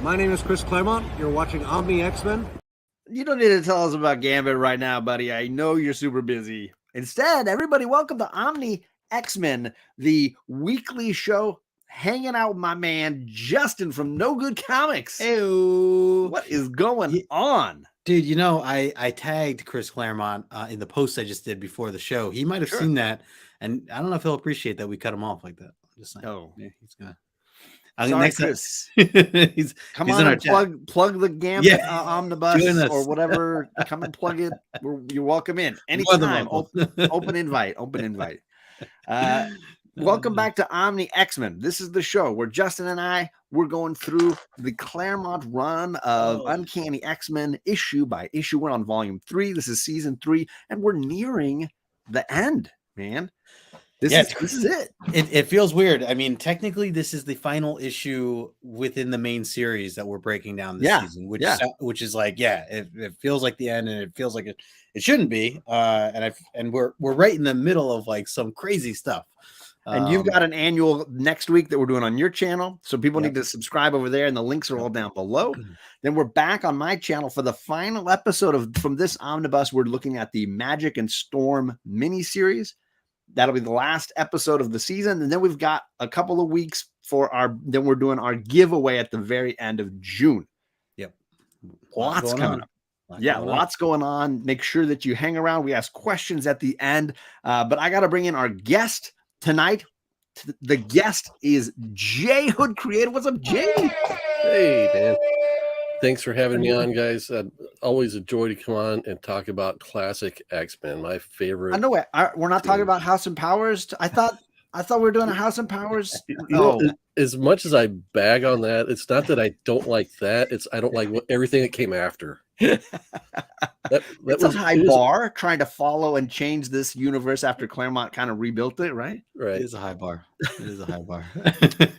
My name is Chris Claremont. You're watching Omni X-Men. You don't need to tell us about Gambit right now, buddy. I know you're super busy. Instead, everybody, welcome to Omni X-Men, the weekly show hanging out with my man Justin from No Good Comics. Hey, what is going on? Dude, you know, I tagged Chris Claremont in the post I just did before the show. He might have seen that, and I don't know if he'll appreciate that we cut him off like that. I'm just saying. Oh, yeah, he's gonna. Sorry, next Chris. he's Come he's on in and plug the Gambit Omnibus us. or whatever. Come and plug it. You're welcome in anytime. Open invite. Open invite. Welcome back to Omni X-Men. This is the show where Justin and we're going through the Claremont run of Uncanny X-Men issue by issue. We're on volume 3. This is season 3, and we're nearing the end, man. This is it. It feels weird. I mean, technically, this is the final issue within the main series that we're breaking down this season, which is like, it feels like the end, and it feels like it shouldn't be. And we're right in the middle of like some crazy stuff. And you've got an annual next week that we're doing on your channel. So people need to subscribe over there, and the links are all down below. Then we're back on my channel for the final episode from this omnibus. We're looking at the Magic and Storm miniseries. That'll be the last episode of the season. And then we've got a couple of weeks then we're doing our giveaway at the very end of June. Yep. Lots coming up. Lots going on. Make sure that you hang around. We ask questions at the end. But I got to bring in our guest tonight. The guest is JHood Creative. What's up, Jay? Hey, man. Thanks for having me on, guys. Always a joy to come on and talk about classic X-Men, my favorite. I know we're not talking about House and Powers. I thought we were doing a House and Powers. You know, as much as I bag on that, it's not that I don't like that. It's I don't like everything that came after. That's a high bar trying to follow and change this universe after Claremont kind of rebuilt it, right? Right. It is a high bar.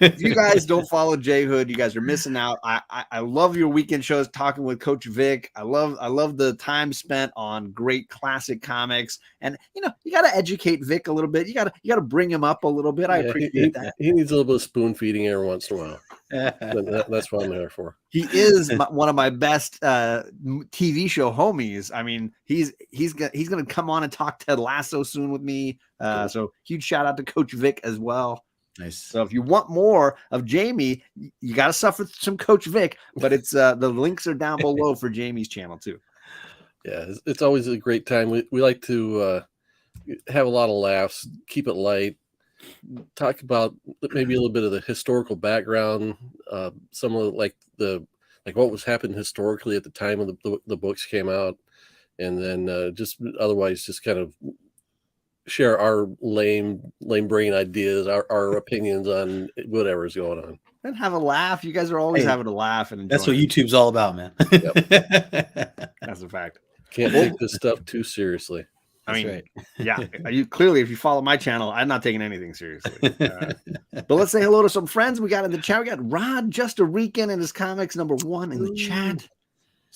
If you guys don't follow JHood, you guys are missing out. I love your weekend shows talking with Coach Vic. I love the time spent on great classic comics. And you got to educate Vic a little bit. You got to bring him up a little bit. I appreciate that. He needs a little bit of spoon feeding every once in a while. That's what I'm there for. He is one of my best TV show homies. I mean, he's gonna come on and talk Ted Lasso soon with me. So huge shout out to Coach Vic as well. Nice. So if you want more of Jamie, you got to suffer some Coach Vic, but it's the links are down below for Jamie's channel too. Yeah, it's always a great time. We like to have a lot of laughs, keep it light, talk about maybe a little bit of the historical background, some of what was happening historically at the time of the books came out, and then just otherwise just kind of share our lame brain ideas, our opinions on whatever's going on, and have a laugh. You guys are always having a laugh, and that's what YouTube's all about, man. That's a fact. Can't take this stuff too seriously. I mean, you clearly, if you follow my channel, I'm not taking anything seriously. But let's say hello to some friends we got in the chat. We got Rod Just a Rican and his comics #1 in the chat.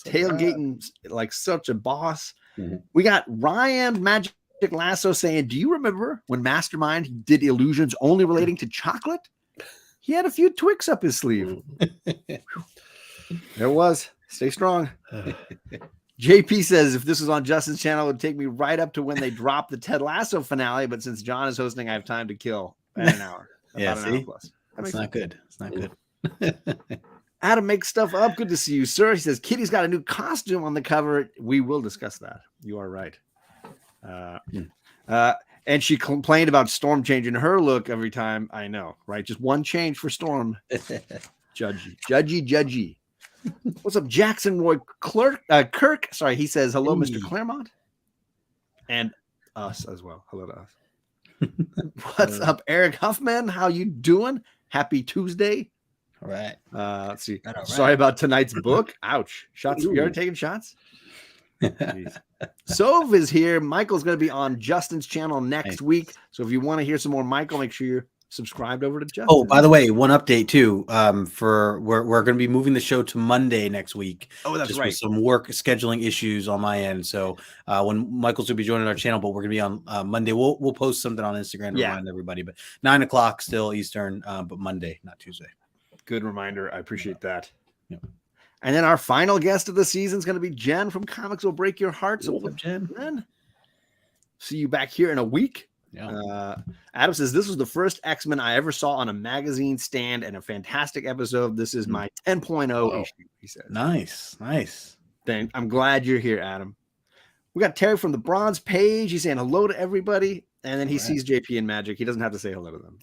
Tailgating like such a boss. Mm-hmm. We got Ryan Magic Lasso saying, "Do you remember when Mastermind did illusions only relating to chocolate? He had a few Twix up his sleeve." There was. Stay strong. JP says, if this was on Justin's channel, it would take me right up to when they drop the Ted Lasso finale. But since John is hosting, I have time to kill at an hour. About an hour plus. That's not good. It's not good. Adam makes stuff up. Good to see you, sir. He says, Kitty's got a new costume on the cover. We will discuss that. You are right. And she complained about Storm changing her look every time. I know, right? Just one change for Storm. Judgy. What's up, Jackson Roy Kirk? Sorry, he says, hello, Mr. Claremont. And us as well. Hello to us. What's up, Eric Huffman? How you doing? Happy Tuesday. All right. Let's see. Sorry about tonight's book. Ouch. Shots. You already taking shots? Sove is here. Michael's going to be on Justin's channel next week. So if you want to hear some more Michael, make sure you're subscribed over to Justin. Oh, by the way, one update too. We're going to be moving the show to Monday next week. Oh, that's right. With some work scheduling issues on my end. So when Michael's going to be joining our channel, but we're going to be on Monday. We'll post something on Instagram to remind everybody. But 9 o'clock still Eastern, but Monday, not Tuesday. Good reminder. I appreciate that. And then our final guest of the season is going to be Jen from Comics Will Break Your Heart. So, What's up, Jen? See you back here in a week. Yeah. Adam says, this was the first X-Men I ever saw on a magazine stand and a fantastic episode. This is my 10.0 issue, he says. Nice. Then I'm glad you're here, Adam. We got Terry from the Bronze Page. He's saying hello to everybody. And then he sees JP and Magic. He doesn't have to say hello to them.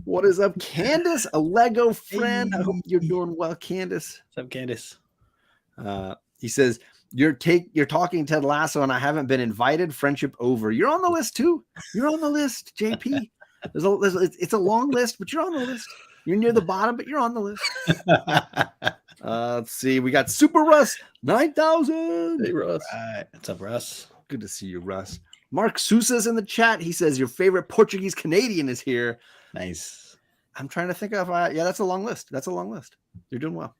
What is up, Candace? A Lego friend. I hope you're doing well, Candace. What's up, Candace? He says, you're talking Ted Lasso and I haven't been invited. Friendship over. You're on the list too. You're on the list, JP. It's a long list, but you're on the list. You're near the bottom, but you're on the list. Let's see. We got Super Russ 9000. Hey, Russ. Right. What's up, Russ? Good to see you, Russ. Mark Sousa's in the chat. He says your favorite Portuguese Canadian is here. Nice. I'm trying to think of that's a long list. You're doing well.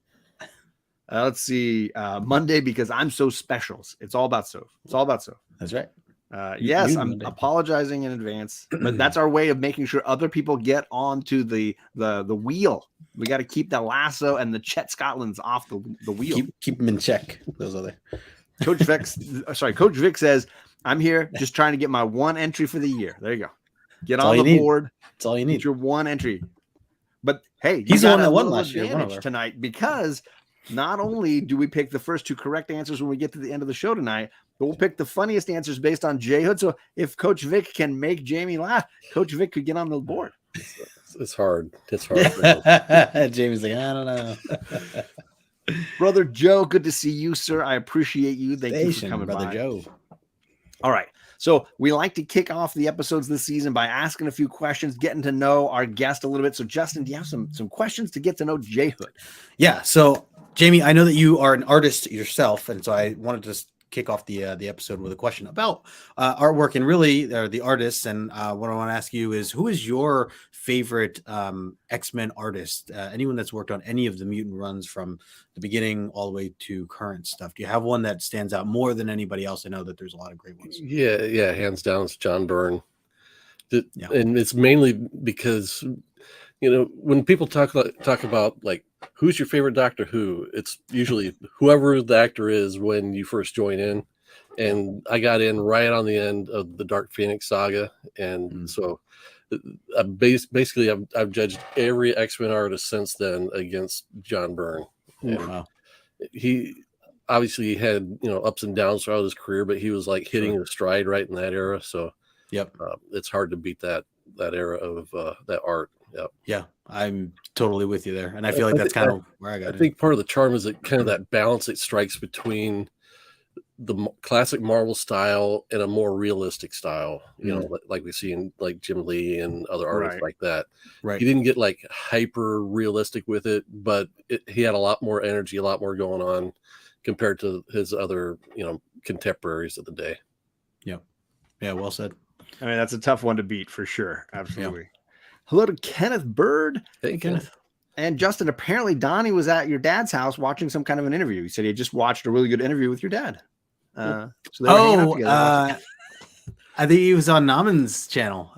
Let's see. Monday, because I'm so specials. It's all about Soph. That's right. Yes, I'm apologizing in advance, but that's our way of making sure other people get onto the wheel. We got to keep the Lasso and the Chet Scotlands off the wheel. Keep them in check. Those other. Coach Vic says, I'm here just trying to get my one entry for the year. There you go. Get on the board. That's all you need. Get your one entry. But hey, he's the one that won last year tonight, because not only do we pick the first two correct answers when we get to the end of the show tonight, but we'll pick the funniest answers based on JHood. So if Coach Vic can make Jamie laugh, Coach Vic could get on the board. It's hard. It's hard. Jamie's like, I don't know. Brother Joe, good to see you, sir. I appreciate you. Thank you for coming, Brother by. Joe. All right. So we like to kick off the episodes this season by asking a few questions, getting to know our guest a little bit. So Justin, do you have some questions to get to know JHood? Yeah. So Jamie, I know that you are an artist yourself, and so I wanted to kick off the episode with a question about artwork and really the artists. And what I want to ask you is, who is your favorite X-Men artist? Anyone that's worked on any of the mutant runs from the beginning all the way to current stuff? Do you have one that stands out more than anybody else? I know that there's a lot of great ones. Yeah, hands down, it's John Byrne. And it's mainly because, when people talk about like, who's your favorite Doctor Who? It's usually whoever the actor is when you first join in. And I got in right on the end of the Dark Phoenix saga. And so basically I've judged every X-Men artist since then against John Byrne. Wow. He obviously had, ups and downs throughout his career, but he was like hitting his stride right in that era. So it's hard to beat that era of that art. Yep. Yeah, I'm totally with you there, and I feel like that's kind of where I got. I think part of the charm is that kind of that balance it strikes between the classic Marvel style and a more realistic style. Like we see in like Jim Lee and other artists like that. Right. He didn't get like hyper realistic with it, but he had a lot more energy, a lot more going on compared to his other contemporaries of the day. Yep. Yeah. Well said. I mean, that's a tough one to beat for sure. Absolutely. Yeah. Hello to Kenneth Bird. Hey, Kenneth. And Justin, apparently Donnie was at your dad's house watching some kind of an interview. He said he had just watched a really good interview with your dad. I think he was on Naman's channel.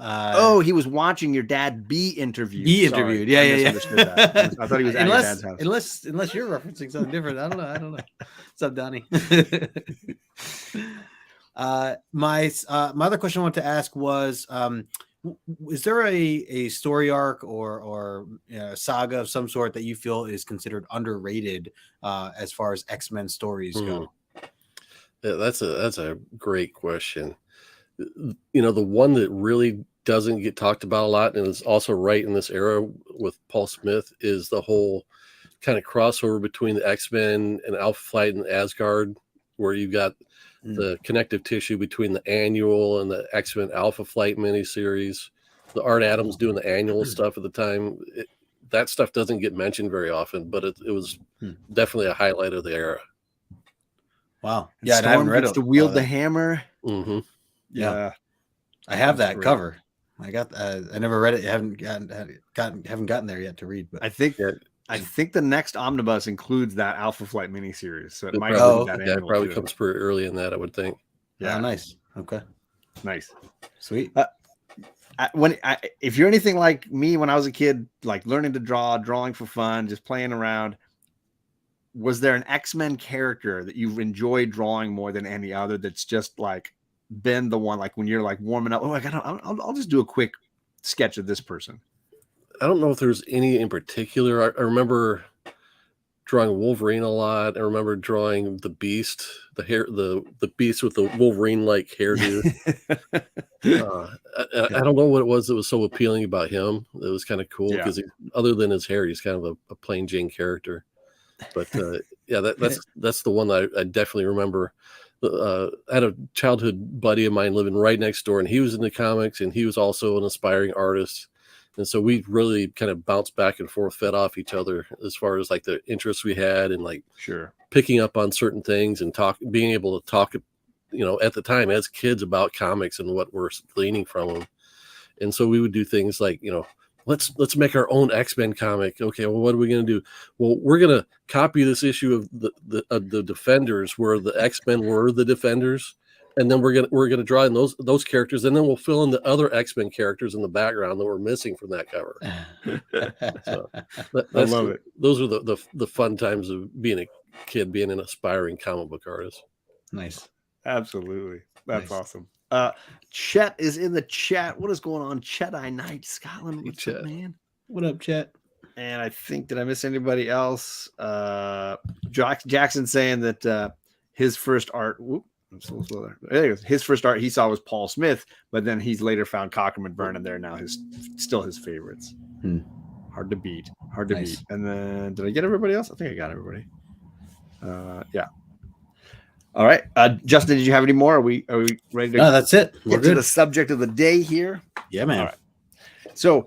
He was watching your dad be interviewed. Yeah. I thought he was at your dad's house. Unless you're referencing something different. I don't know. What's up, Donnie? My other question I wanted to ask was, is there a story arc or a saga of some sort that you feel is considered underrated as far as X-Men stories go? Yeah, that's a great question. The one that really doesn't get talked about a lot and is also right in this era with Paul Smith is the whole kind of crossover between the X-Men and Alpha Flight and Asgard, where you've got the connective tissue between the annual and the X-Men Alpha Flight miniseries. The Art Adams doing the annual stuff at the time. That stuff doesn't get mentioned very often, but it was definitely a highlight of the era. Wow. Yeah, I haven't read it. To wield the hammer. Mm-hmm. Yeah. I have that cover. I got. I never read it. I haven't gotten there yet to read. But I think the next Omnibus includes that Alpha Flight miniseries, so it might. It probably comes pretty early in that, I would think. Yeah, nice. Okay, nice, sweet. if you're anything like me when I was a kid, like learning to drawing for fun, just playing around, was there an X-Men character that you've enjoyed drawing more than any other that's just like been the one, like when you're like warming up, I'll just do a quick sketch of this person? I don't know if there's any in particular. I remember drawing Wolverine a lot. I remember drawing the Beast, the Beast with the Wolverine-like hairdo. I don't know what it was that was so appealing about him. It was kind of cool because other than his hair, he's kind of a plain Jane character. But that's the one that I definitely remember. I had a childhood buddy of mine living right next door, and he was in the comics, and he was also an aspiring artist. And so we really kind of bounced back and forth, fed off each other as far as like the interests we had, and like picking up on certain things and being able to talk, at the time as kids about comics and what we're gleaning from them. And so we would do things like, let's make our own X-Men comic. Okay, well, what are we going to do? Well, we're going to copy this issue of the Defenders, where the X-Men were the Defenders, and then we're gonna draw in those characters, and then we'll fill in the other X-Men characters in the background that were missing from that cover. So I love it. Those are the fun times of being a kid, being an aspiring comic book artist. Nice, absolutely, that's awesome. Chet is in the chat. What is going on, Chet-I Night, Scotland? What's up, man? What up, Chet? And I think, did I miss anybody else? Jackson saying that his first art. Whoop, I'm so slow there. There he goes. His first art he saw was Paul Smith, but then he's later found Cockrum and Vernon. They're now still his favorites. Hard to beat. And then, did I get everybody else? I think I got everybody. Yeah. All right, Justin, did you have any more? Are we ready to? No, that's it. We're get to the subject of the day here. Yeah, man. All right. So,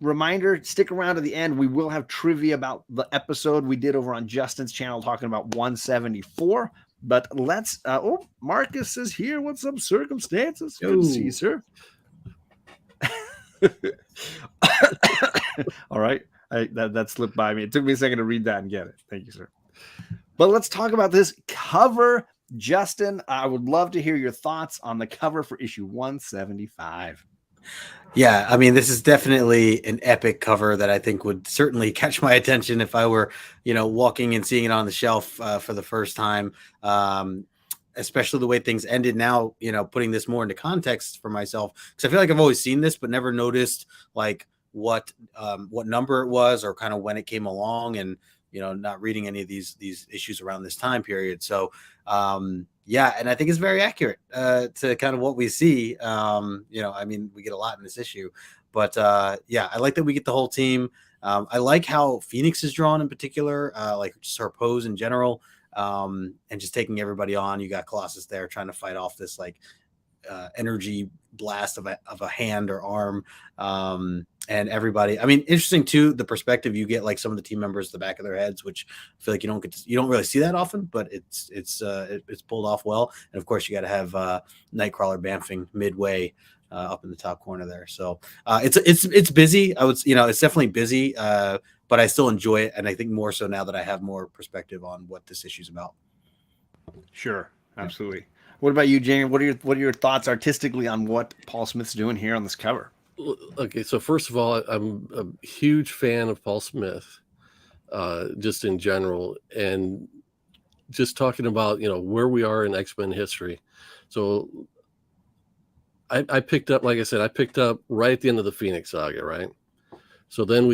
reminder: stick around to the end. We will have trivia about the episode we did over on Justin's channel, talking about 174. But let's. Marcus is here. What's up, circumstances? Good to see you, sir. All right, that slipped by me. It took me a second to read that and get it. Thank you, sir. But let's talk about this cover. Justin, I would love to hear your thoughts on the cover for issue 175. Yeah, I mean, this is definitely an epic cover that I think would certainly catch my attention if I were, walking and seeing it on the shelf for the first time. Especially the way things ended now, putting this more into context for myself, because I feel like I've always seen this, but never noticed like what number it was or kind of when it came along, and not reading any of these issues around this time period. So, and I think it's very accurate to kind of what we see. I mean, we get a lot in this issue, but I like that we get the whole team. I like how Phoenix is drawn in particular, like just her pose in general, and just taking everybody on. You got Colossus there trying to fight off this like energy blast of a hand or arm, and everybody. I mean, interesting too, the perspective you get, like some of the team members, the back of their heads, which I feel like you don't really see that often, but it's pulled off well. And of course, you got to have Nightcrawler bamfing midway up in the top corner there. So it's busy. It's definitely busy, but I still enjoy it, and I think more so now that I have more perspective on what this issue's about. Sure, absolutely. What about you, Jamie? What are your thoughts artistically on what Paul Smith's doing here on this cover? Okay, so first of all, I'm a huge fan of Paul Smith, just in general, and just talking about where we are in X-Men history. So I picked up, like I said, right at the end of the Phoenix saga, right? So then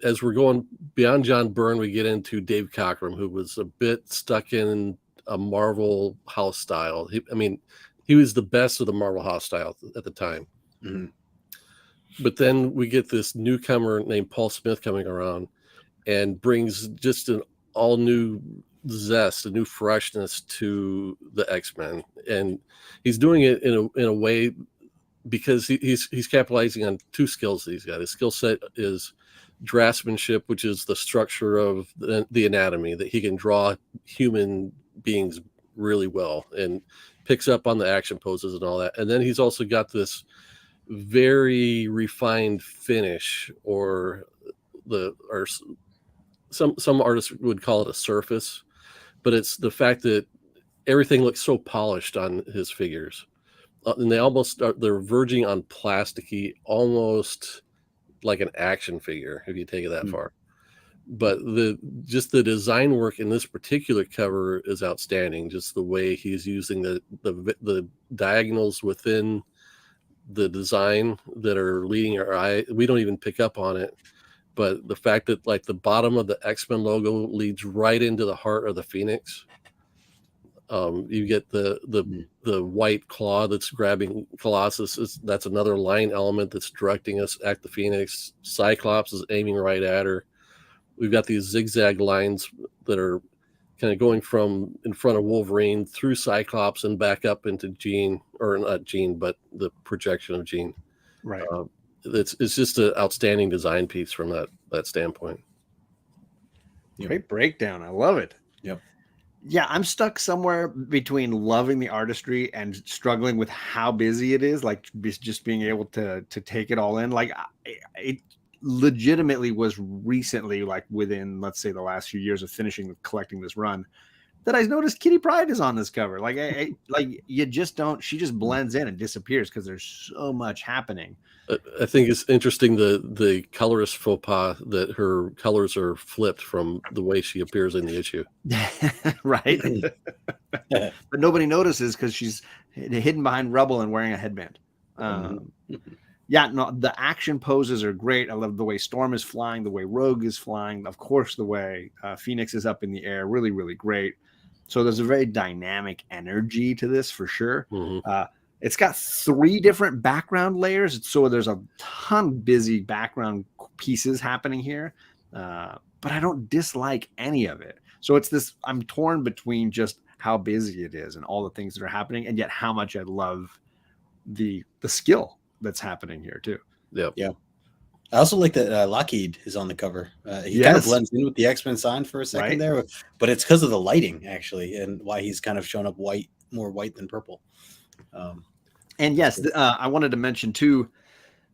as we're going beyond John Byrne, we get into Dave Cockrum, who was a bit stuck in a Marvel house style. He was the best of the Marvel house style at the time. Mm-hmm. But then we get this newcomer named Paul Smith coming around and brings just an all new zest, a new freshness to the X-Men. And he's doing it in a way because he's capitalizing on two skills that he's got. His skill set is draftsmanship, which is the structure of the anatomy, that he can draw human beings really well and picks up on the action poses and all that. And then he's also got this very refined finish, or some artists would call it a surface, but it's the fact that everything looks so polished on his figures. and they're verging on plasticky, almost like an action figure if you take it that far. But the design work in this particular cover is outstanding. Just the way he's using the diagonals within the design that are leading our eye. We don't even pick up on it, but the fact that like the bottom of the X-Men logo leads right into the heart of the Phoenix. You get the white claw that's grabbing Colossus. That's another line element that's directing us at the Phoenix. Cyclops is aiming right at her. We've got these zigzag lines that are kind of going from in front of Wolverine through Cyclops and back up into Jean, or not Jean, but the projection of Jean. Right. It's just an outstanding design piece from that standpoint. Great breakdown. I love it. Yep. Yeah, I'm stuck somewhere between loving the artistry and struggling with how busy it is. Like just being able to take it all in. Like it legitimately was recently, like within, let's say, the last few years of collecting this run, that I noticed Kitty Pryde is on this cover. Like you just don't. She just blends in and disappears because there's so much happening. I think it's interesting the colorist faux pas that her colors are flipped from the way she appears in the issue. Right. But nobody notices because she's hidden behind rubble and wearing a headband. Yeah, no, the action poses are great. I love the way Storm is flying, the way Rogue is flying, of course, the way Phoenix is up in the air. Really, really great. So there's a very dynamic energy to this for sure. It's got 3 different background layers. So there's a ton of busy background pieces happening here. But I don't dislike any of it. So it's this, I'm torn between just how busy it is and all the things that are happening, and yet how much I love the skill that's happening here too. Yeah. I also like that Lockheed is on the cover. He kind of blends in with the X-Men sign for a second there, but it's because of the lighting actually, and why he's kind of shown up more white than purple. And yes, I wanted to mention too,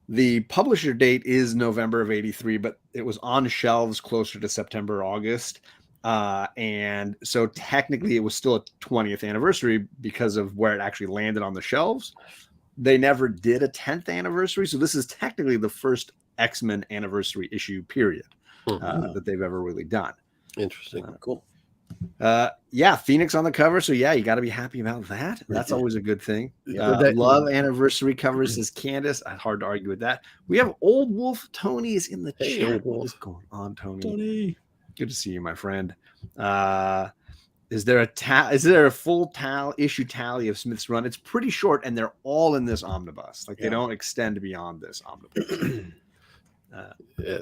the publisher date is November of '83, but it was on shelves closer to September, August. And so technically it was still a 20th anniversary because of where it actually landed on the shelves. They never did a 10th anniversary. So this is technically the first X-Men anniversary issue period that they've ever really done. Interesting. Cool. Yeah, Phoenix on the cover. So yeah, you got to be happy about that. That's always a good thing. Love anniversary covers, says Candace. Hard to argue with that. We have Old Wolf Tony is in the chat. What is going on, Tony? Good to see you, my friend. Is there a full issue tally of Smith's run? It's pretty short, and they're all in this omnibus. Like they don't extend beyond this omnibus.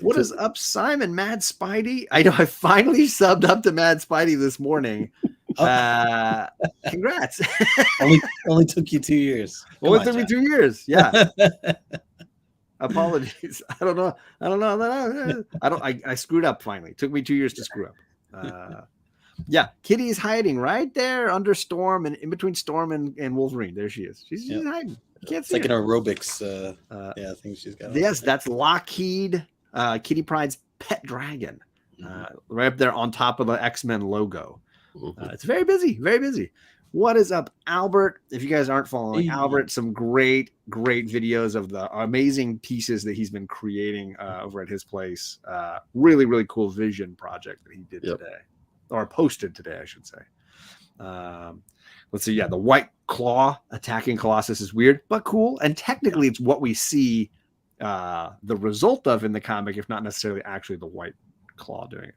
What is up, Simon? Mad Spidey? I know I finally subbed up to Mad Spidey this morning. Congrats. only took you 2 years. Only took me 2 years. Yeah. Apologies. I don't know. I screwed up finally. It took me 2 years to screw up. Yeah, Kitty is hiding right there under Storm and in between Storm and Wolverine. There she is. She's hiding. You can't see like her. An aerobics thing she's got. Yes, that's Lockheed, Kitty Pryde's pet dragon. Right up there on top of the X-Men logo. It's very busy, very busy. What is up, Albert? If you guys aren't following Albert, some great videos of the amazing pieces that he's been creating over at his place. Really, really cool vision project that he did today. Or posted today, I should say. Let's see. Yeah, the white claw attacking Colossus is weird, but cool. And technically, it's what we see the result of in the comic, if not necessarily actually the white claw doing it.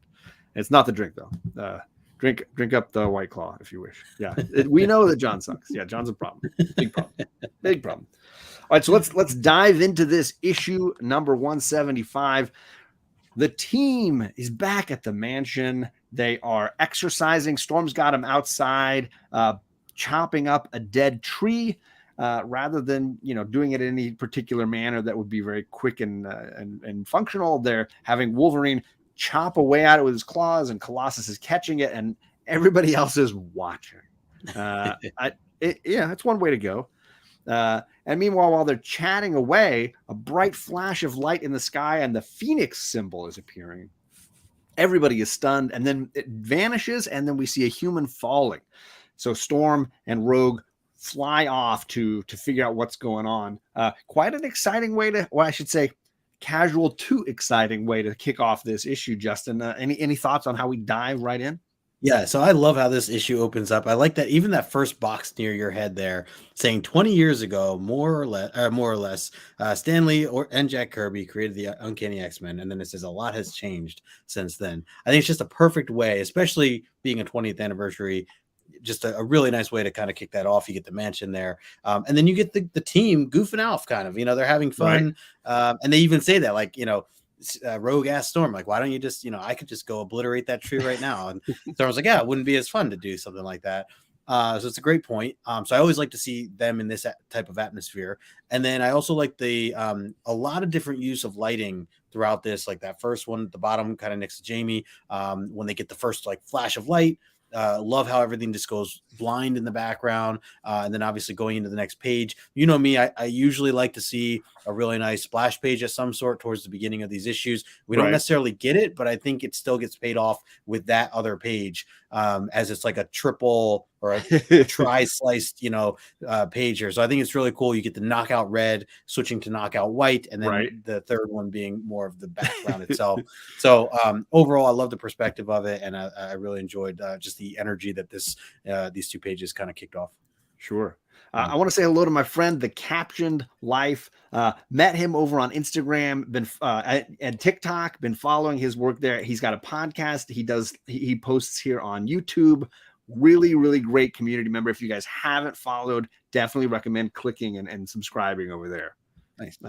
And it's not the drink, though. Drink up the white claw if you wish. Yeah, we know that John sucks. Yeah, John's a problem. Big problem. Big problem. All right, so let's dive into this issue number 175. The team is back at the mansion. They are exercising. Storm's got him outside, chopping up a dead tree, rather than doing it in any particular manner that would be very quick and functional. They're having Wolverine chop away at it with his claws, and Colossus is catching it, and everybody else is watching. That's one way to go. And meanwhile, while they're chatting away, a bright flash of light in the sky and the Phoenix symbol is appearing. Everybody is stunned, and then it vanishes, and then we see a human falling. So Storm and Rogue fly off to figure out what's going on. Quite an exciting way to, well, I should say, casual to exciting way to kick off this issue. Justin, any thoughts on how we dive right in? Yeah, so I love how this issue opens up. I like that even that first box near your head there saying 20 years ago, more or less, Stan Lee and Jack Kirby created the Uncanny X-Men, and then it says a lot has changed since then. I think it's just a perfect way, especially being a 20th anniversary, just a really nice way to kind of kick that off. You get the mansion there, and then you get the team goofing off, kind of, they're having fun, and they even say that, like, rogue ass Storm, like, why don't you just, I could just go obliterate that tree right now. And Storm was like, yeah, it wouldn't be as fun to do something like that. So it's a great point. So I always like to see them in this type of atmosphere. And then I also like the a lot of different use of lighting throughout this, like that first one at the bottom, kind of next to Jamie, when they get the first like flash of light. Love how everything just goes blind in the background, and then obviously going into the next page. Me, I usually like to see a really nice splash page of some sort towards the beginning of these issues. We don't necessarily get it, but I think it still gets paid off with that other page, as it's like a triple or a tri-sliced pager. So I think it's really cool. You get the knockout red switching to knockout white, and then the third one being more of the background itself. So overall, I love the perspective of it, and I really enjoyed just the energy that these two pages kind of kicked off. Sure. I want to say hello to my friend, The Captioned Life. Met him over on Instagram, and TikTok, been following his work there. He's got a podcast. He posts here on YouTube. Really, really great community member. If you guys haven't followed, definitely recommend clicking and subscribing over there. Nice.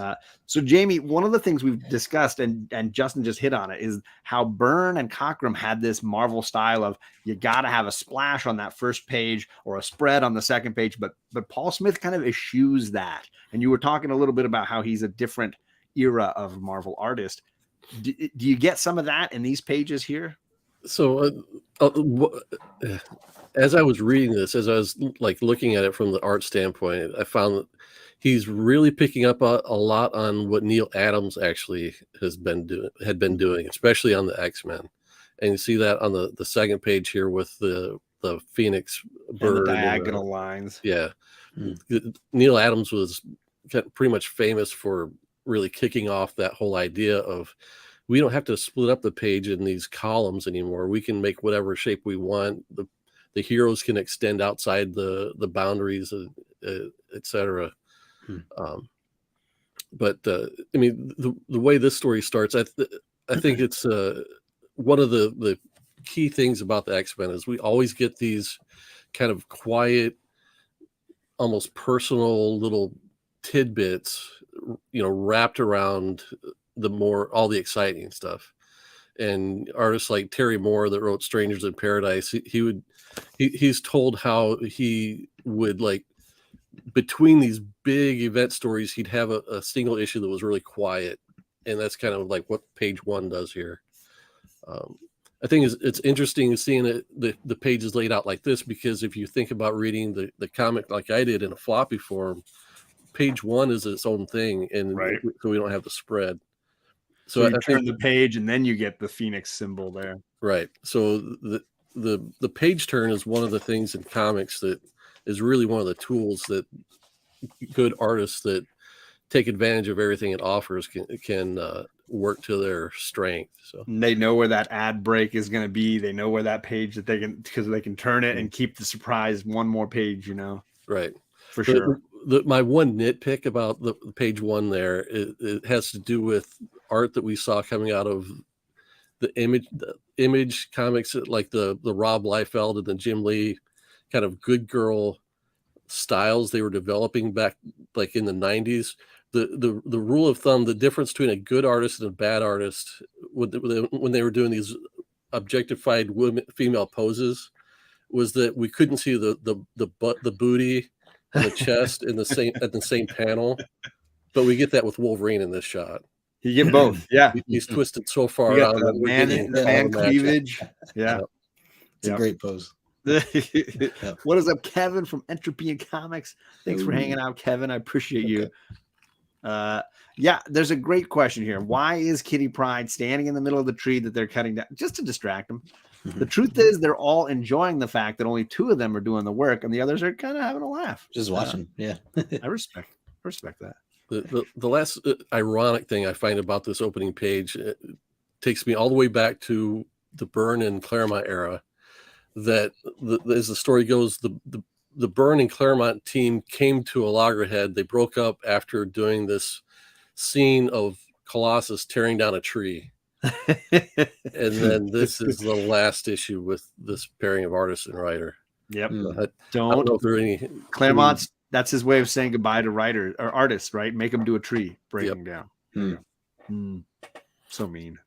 So Jamie, one of the things we've discussed, and Justin just hit on it, is how Byrne and Cockrum had this Marvel style of you got to have a splash on that first page or a spread on the second page, but Paul Smith kind of eschews that. And you were talking a little bit about how he's a different era of Marvel artist. Do you get some of that in these pages here? So as I was reading this, as I was like looking at it from the art standpoint, I found that he's really picking up a lot on what Neil Adams actually had been doing, especially on the X-Men. And you see that on the second page here with the Phoenix bird, and the diagonal lines. Yeah. Neil Adams was pretty much famous for really kicking off that whole idea of, we don't have to split up the page in these columns anymore. We can make whatever shape we want. The heroes can extend outside the boundaries, etc. But I mean, the way this story starts, I think it's one of the key things about the X-Men is we always get these kind of quiet, almost personal little tidbits, wrapped around all the exciting stuff. And artists like Terry Moore that wrote Strangers in Paradise, he's told how he would, like, between these big event stories, he'd have a single issue that was really quiet. And that's kind of like what page one does here. I think it's interesting seeing the pages laid out like this, because if you think about reading the comic like I did in a floppy form, page one is its own thing, and so we don't have the spread. So you turn the page and then you get the Phoenix symbol there. Right. So the page turn is one of the things in comics that is really one of the tools that good artists that take advantage of everything it offers can work to their strength. So they know where that ad break is going to be. They know where that page that because they can turn it and keep the surprise one more page, Right. For sure. My one nitpick about the page one there, it has to do with art that we saw coming out of the image comics, like the Rob Liefeld and the Jim Lee kind of good girl styles they were developing back like in the 90s. The rule of thumb, the difference between a good artist and a bad artist when they were doing these objectified female poses was that we couldn't see the butt, the booty, and the chest at the same panel, but we get that with Wolverine in this shot. You get both, yeah. He's twisted so far out. The man cleavage, yeah. It's a great pose. What is up, Kevin from Entropy and Comics? Thanks for hanging out, Kevin. I appreciate you. Yeah, there's a great question here. Why is Kitty Pryde standing in the middle of the tree that they're cutting down? Just to distract them. The truth is they're all enjoying the fact that only 2 of them are doing the work and the others are kind of having a laugh. Just watching. Yeah. I respect that. The last ironic thing I find about this opening page takes me all the way back to the Byrne and Claremont era. That as the story goes, the Byrne and Claremont team came to a loggerhead. They broke up after doing this scene of Colossus tearing down a tree. And then this is the last issue with this pairing of artist and writer. Yep. I don't know if there are any Claremont's. That's his way of saying goodbye to writer or artists, right? Make them do a tree breaking down. So mean.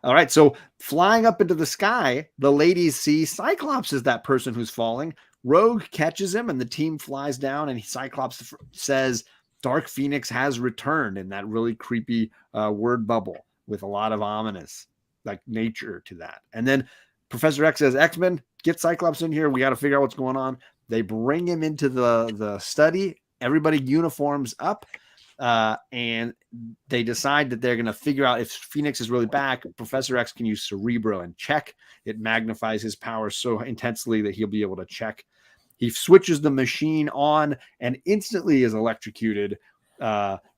All right. So flying up into the sky, the ladies see Cyclops is that person who's falling. Rogue catches him and the team flies down and Cyclops says Dark Phoenix has returned in that really creepy word bubble with a lot of ominous like nature to that. And then Professor X says, X-Men, get Cyclops in here. We got to figure out what's going on. They bring him into the study. Everybody uniforms up. And they decide that they're going to figure out if Phoenix is really back. Professor X can use Cerebro and check. It magnifies his power so intensely that he'll be able to check. He switches the machine on and instantly is electrocuted.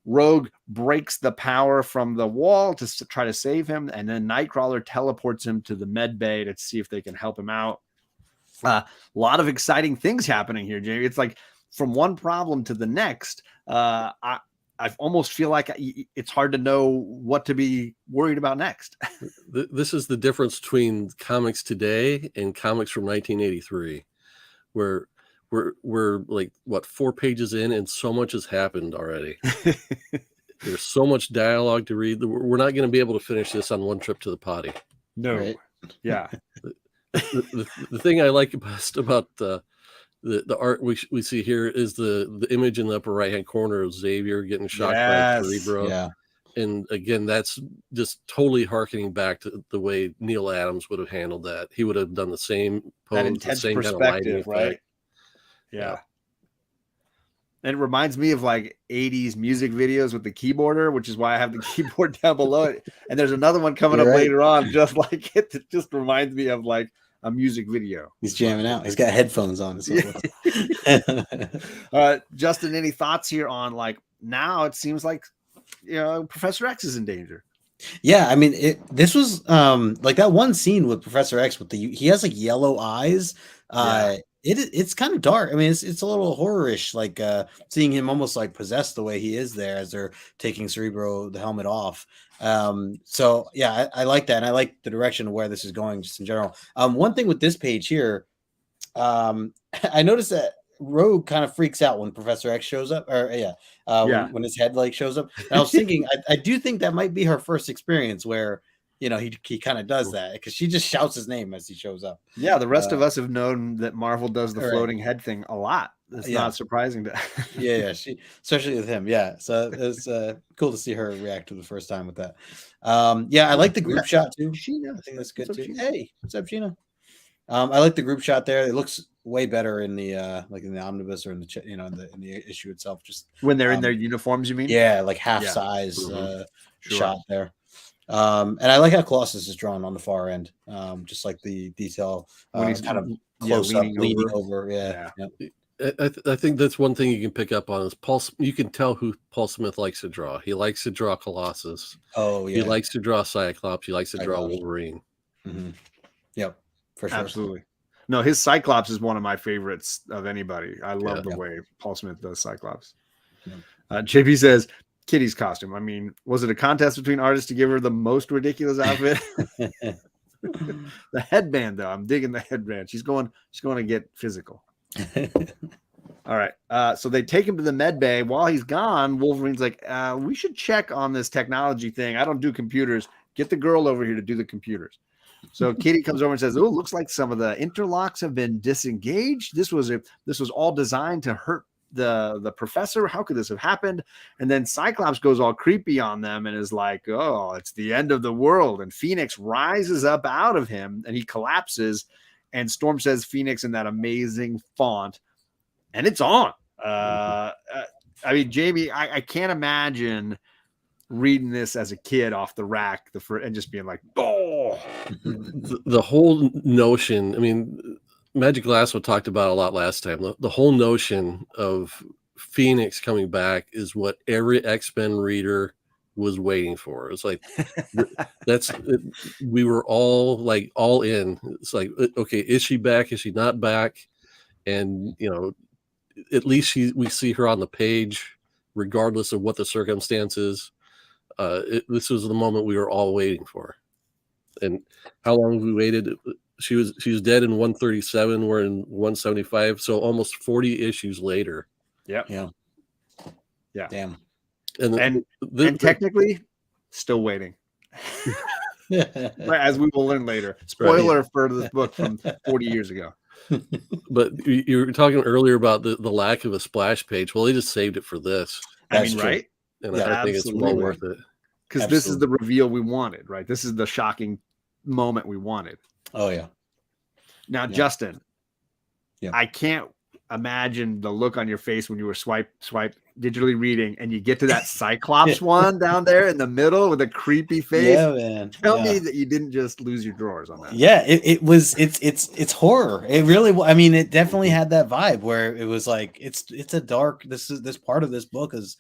Rogue breaks the power from the wall to try to save him. And then Nightcrawler teleports him to the med bay to see if they can help him out. A lot of exciting things happening here, Jamie. It's like from one problem to the next. I almost feel like it's hard to know what to be worried about next. This is the difference between comics today and comics from 1983, where we're like, what, 4 pages in and so much has happened already. There's so much dialogue to read. We're not going to be able to finish this on one trip to the potty. No. Right? Yeah. The thing I like best about the art we see here is the image in the upper right hand corner of Xavier getting shocked by Cerebro. Yeah. And again, that's just totally harkening back to the way Neil Adams would have handled that. He would have done the same pose, that intense the same perspective, kind of right? Yeah. And it reminds me of like 80s music videos with the keyboarder, which is why I have the keyboard down below it. And there's another one coming up later on, just like it. It just reminds me of like a music video. He's jamming out. He's got headphones on. Justin, any thoughts here on like now it seems like Professor X is in danger? Yeah, I mean this was like that one scene with Professor X with he has like yellow eyes. It's kind of dark. I mean, it's a little horror-ish, like seeing him almost like possessed the way he is there as they're taking Cerebro the helmet off. So yeah, I like that, and I like the direction of where this is going just in general. One thing with this page here, I noticed that Rogue kind of freaks out when Professor X shows up, when his head like shows up. And I was thinking, I do think that might be her first experience where he kind of does that because she just shouts his name as he shows up. Yeah, the rest of us have known that Marvel does the floating head thing a lot. It's not surprising to she especially with him. Yeah, so it's cool to see her react to the first time with that. I like the group shot too. I think that's good too. Hey, what's up, Gina? I like the group shot there. It looks way better in the like in the omnibus or in the in the issue itself. Just when they're in their uniforms, you mean? Yeah, like half size shot there. And I like how Colossus is drawn on the far end, just like the detail when he's kind of close up, leaning over. I think that's one thing you can pick up on is Paul. You can tell who Paul Smith likes to draw. He likes to draw Colossus. Oh yeah. He likes to draw Cyclops. He likes to draw Wolverine. Mm-hmm. Yep, for sure. Absolutely. No, his Cyclops is one of my favorites of anybody. I love the way Paul Smith does Cyclops. JP says, Kitty's costume. I mean, was it a contest between artists to give her the most ridiculous outfit? The headband, though, I'm digging the headband. She's going to get physical. All right. So they take him to the med bay. While he's gone, Wolverine's like, we should check on this technology thing. I don't do computers. Get the girl over here to do the computers. So Kitty comes over and says, "Oh, looks like some of the interlocks have been disengaged. This was all designed to hurt the professor. How could this have happened?" And then Cyclops goes all creepy on them and is like, "Oh, it's the end of the world." And Phoenix rises up out of him and he collapses. And Storm says Phoenix in that amazing font, and it's on. I mean, Jamie, I can't imagine reading this as a kid off the rack and just being like, oh. The whole notion, I mean, Magic Lasso talked about a lot last time. The whole notion of Phoenix coming back is what every X-Men reader was waiting for. It's like we were all like all in. It's like, okay, is she back? Is she not back? And at least we see her on the page, regardless of what the circumstances. This was the moment we were all waiting for. And how long have we waited? She was dead in 137. We're in 175, so almost 40 issues later. Yeah. Damn. And technically, still waiting. As we will learn later. Spoiler for this book from 40 years ago. But you were talking earlier about the lack of a splash page. Well, they just saved it for this. Right? And I think it's well worth it. Because this is the reveal we wanted, right? This is the shocking moment we wanted. Oh, yeah. Now, Justin, I can't imagine the look on your face when you were swipe digitally reading and you get to that Cyclops one down there in the middle with a creepy face. Yeah, man. Tell me that you didn't just lose your drawers on that. Yeah, it's horror. It really, I mean, it definitely had that vibe where it was like it's a dark. This part of this book is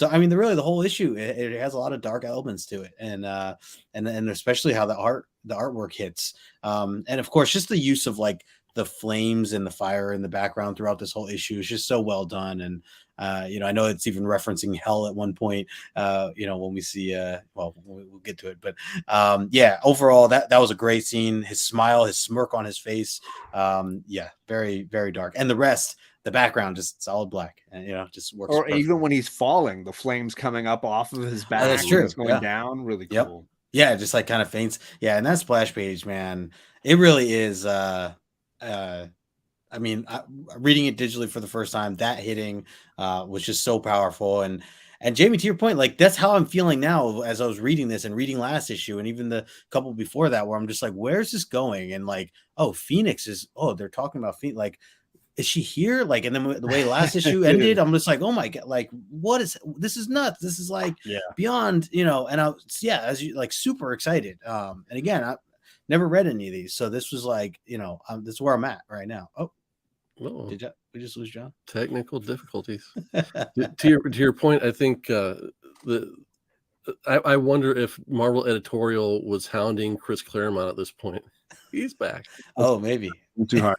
I mean, the whole issue. It has a lot of dark elements to it, and especially how the artwork hits, and of course just the use of like the flames and the fire in the background throughout this whole issue is just so well done. And I know it's even referencing hell at one point, when we see we'll get to it, but overall that was a great scene. His smile, his smirk on his face, very, very dark. And the background just solid black, and just works. Or even when he's falling, the flames coming up off of his back, that's true. It's going down, really cool. Yeah, just like kind of faints. Yeah, and that splash page, man, it really is. I mean, reading it digitally for the first time, that hitting was just so powerful. And Jamie, to your point, like that's how I'm feeling now as I was reading this and reading last issue and even the couple before that, where I'm just like, where's this going? And like, Phoenix they're talking about Phoenix. Like, is she here? Like, and then the way last issue ended, I'm just like, oh my God, like, this is nuts. This is like beyond, and as you like super excited. And again, I never read any of these. So this was like, this is where I'm at right now. Oh, did we just lose John? Technical difficulties. to your point, I think I wonder if Marvel editorial was hounding Chris Claremont at this point. He's back. Oh, maybe. Too hard.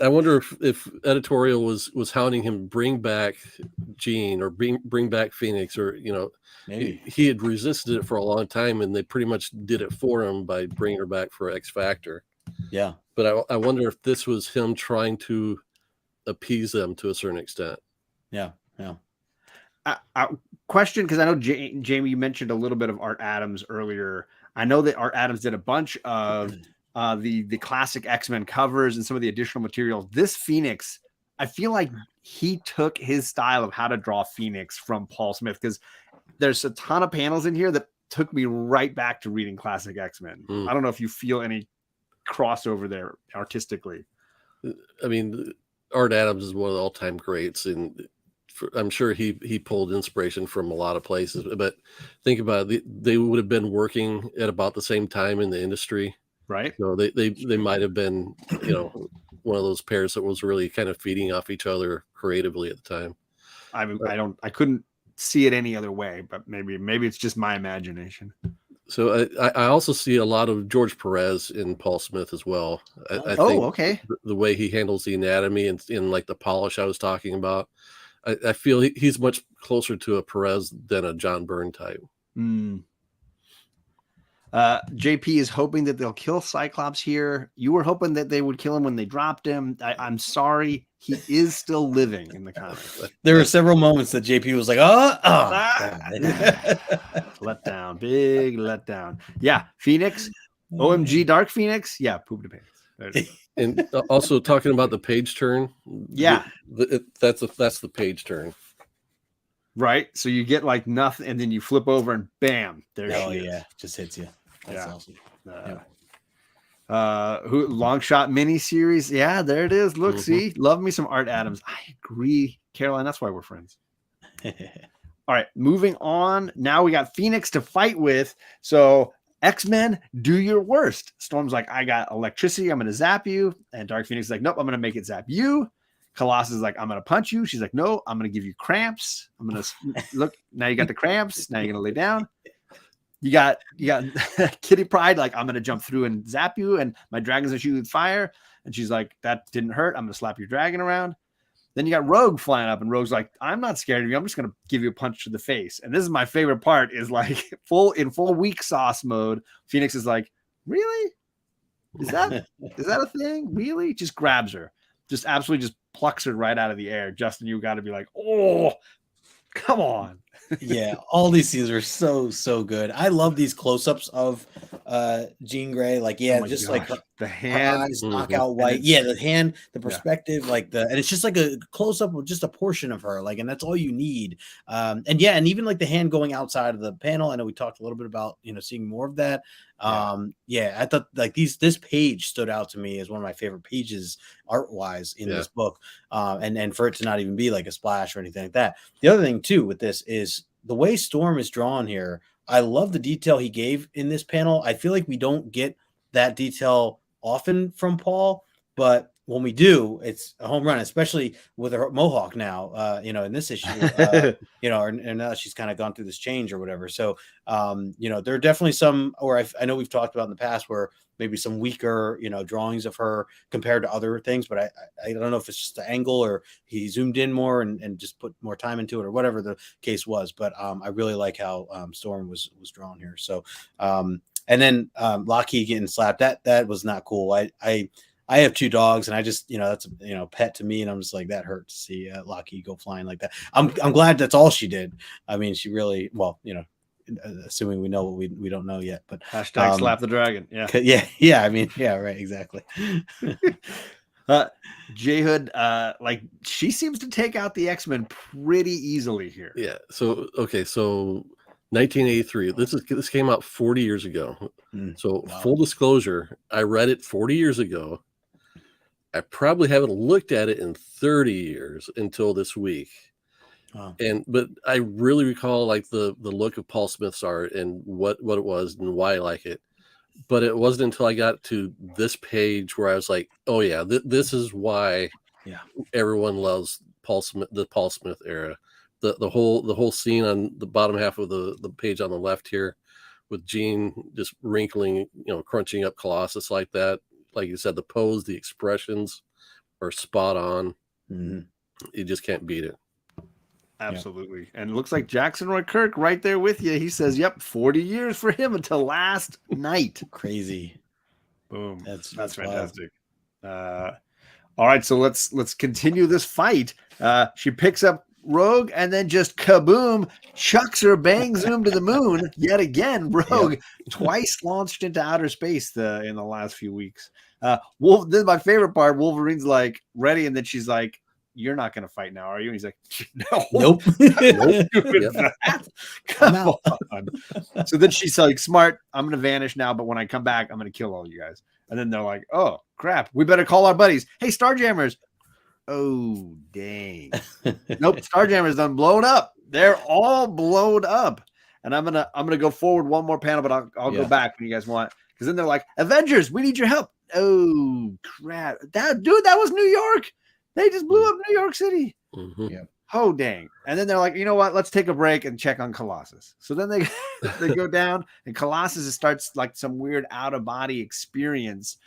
I wonder if editorial was hounding him, bring back Jean or bring back Phoenix, or maybe he had resisted it for a long time, and they pretty much did it for him by bringing her back for X Factor. Yeah, but I wonder if this was him trying to appease them to a certain extent. Yeah. Question, because I know Jamie, you mentioned a little bit of Art Adams earlier. I know that Art Adams did a bunch of the classic X-Men covers and some of the additional materials. This Phoenix, I feel like he took his style of how to draw Phoenix from Paul Smith, because there's a ton of panels in here that took me right back to reading classic X-Men. I don't know if you feel any crossover there artistically. I mean, Art Adams is one of the all-time greats, and I'm sure he pulled inspiration from a lot of places. But think about it, they would have been working at about the same time in the industry. Right. So they might have been, one of those pairs that was really kind of feeding off each other creatively at the time. I couldn't see it any other way, but maybe it's just my imagination. So I also see a lot of George Perez in Paul Smith as well. I think okay. The way he handles the anatomy and in like the polish I was talking about, I feel he's much closer to a Perez than a John Byrne type. JP is hoping that they'll kill Cyclops here. You were hoping that they would kill him when they dropped him. I'm sorry. He is still living in the comics. There were several moments that JP was like, let down, big letdown. Yeah. Phoenix, OMG Dark Phoenix. Yeah. Poop the pants. And also talking about the page turn. Yeah. That's the page turn. Right. So you get like nothing, and then you flip over and bam, there she is. Yeah. Just hits you. That's awesome. Long shot mini series. Yeah, there it is. Look, see, love me some Art Adams. I agree Caroline, that's why we're friends. All right, moving on. Now we got Phoenix to fight with. So X-Men, do your worst. Storm's like, I got electricity. I'm going to zap you. And Dark Phoenix is like, nope, I'm going to make it zap you. Colossus is like, I'm going to punch you. She's like, no, I'm going to give you cramps. I'm going to look. Now you got the cramps. Now you're going to lay down. You got Kitty Pryde. Like, I'm going to jump through and zap you. And my dragon's going to shoot you with fire. And she's like, that didn't hurt. I'm going to slap your dragon around. Then you got Rogue flying up, and Rogue's like, I'm not scared of you. I'm just going to give you a punch to the face. And this is my favorite part, is like in full weak sauce mode. Phoenix is like, really? Is that a thing? Really? Just grabs her. Just absolutely just plucks her right out of the air. Justin, you got to be like, oh, come on. Yeah, all these scenes are so good. I love these close-ups of Jean Grey. Like, just gosh. Like the hand, her eyes knock out white. The hand, the perspective, and it's just like a close-up of just a portion of her. Like, and that's all you need. And even like the hand going outside of the panel. I know we talked a little bit about seeing more of that. I thought like this page stood out to me as one of my favorite pages art-wise in this book. And for it to not even be like a splash or anything like that. The other thing too with this is the way Storm is drawn here. I love the detail he gave in this panel. I feel like we don't get that detail often from Paul, but when we do, it's a home run, especially with her mohawk now, in this issue, and now she's kind of gone through this change or whatever. So, there are definitely some, or I know we've talked about in the past where maybe some weaker, drawings of her compared to other things, but I don't know if it's just the angle or he zoomed in more and just put more time into it or whatever the case was. But I really like how Storm was drawn here. So, and then Lockheed getting slapped, that was not cool. I have 2 dogs, and I just, that's a pet to me, and I'm just like, that hurt to see Lockheed go flying like that. I'm glad that's all she did. I mean, she really, assuming we know what we don't know yet, but hashtag slap the dragon. Yeah. I mean, yeah, right, exactly. JHood, like she seems to take out the X-Men pretty easily here. Yeah. So 1983. This came out 40 years ago. So full disclosure, I read it 40 years ago. I probably haven't looked at it in 30 years until this week. Wow. But I really recall like the look of Paul Smith's art and what it was and why I like it. But it wasn't until I got to this page where I was like, oh yeah, this is why everyone loves Paul Smith, the Paul Smith era. The whole scene on the bottom half of the page on the left here with Jean just wrinkling, crunching up Colossus like that. Like you said, the pose, the expressions are spot on. Mm-hmm. You just can't beat it. Absolutely. And it looks like Jackson Roy Kirk right there with you. He says, yep, 40 years for him until last night. Crazy. Boom. That's fantastic. All right, so let's continue this fight. She picks up Rogue and then just kaboom, chucks her, bang zoom to the moon yet again. Rogue twice launched into outer space in the last few weeks. This is my favorite part. Wolverine's like ready, and then she's like, you're not going to fight now, are you? And he's like, no. Nope. Come on. So then she's like, smart, I'm going to vanish now, but when I come back, I'm going to kill all you guys. And then they're like, oh, crap, we better call our buddies. Hey, Starjammers. Oh, dang. Nope, Starjammers done blown up. They're all blown up. And I'm gonna go forward one more panel, but I'll go back when you guys want. Because then they're like, Avengers, we need your help. Oh, crap. That was New York. They just blew up New York City. Mm-hmm. Yeah. Oh, dang. And then they're like, you know what? Let's take a break and check on Colossus. So then they go down, and Colossus starts like some weird out-of-body experience.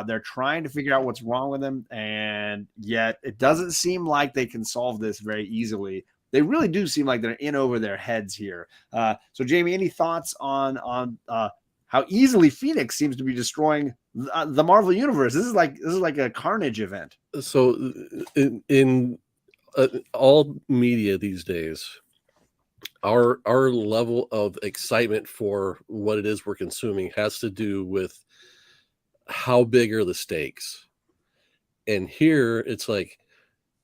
They're trying to figure out what's wrong with him, and yet it doesn't seem like they can solve this very easily. They really do seem like they're in over their heads here. So, Jamie, any thoughts on how easily Phoenix seems to be destroying the Marvel Universe? This is like a Carnage event. So, in all media these days, our level of excitement for what it is we're consuming has to do with how big are the stakes. And here it's like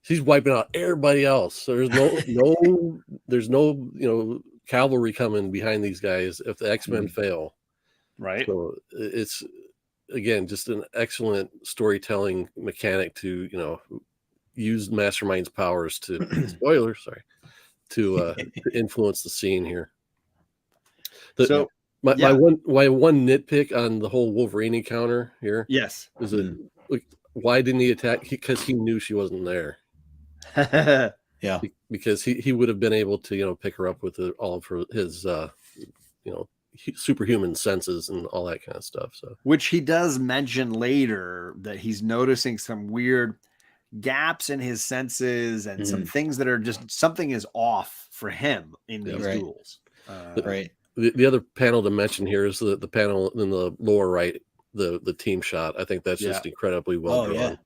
she's wiping out everybody else. There's no cavalry coming behind these guys if the X-Men fail. Right. So it's again just an excellent storytelling mechanic to used Mastermind's powers to spoiler, sorry, to influence the scene here. My one nitpick on the whole Wolverine encounter here, yes, is why didn't he attack? Because he knew she wasn't there. Yeah, because he would have been able to pick her up with all of his superhuman senses and all that kind of stuff. So, which he does mention later, that he's noticing some weird gaps in his senses and some things that are just, something is off for him in these duels. Right. The other panel to mention here is the panel in the lower right, the team shot. I think that's just incredibly well drawn.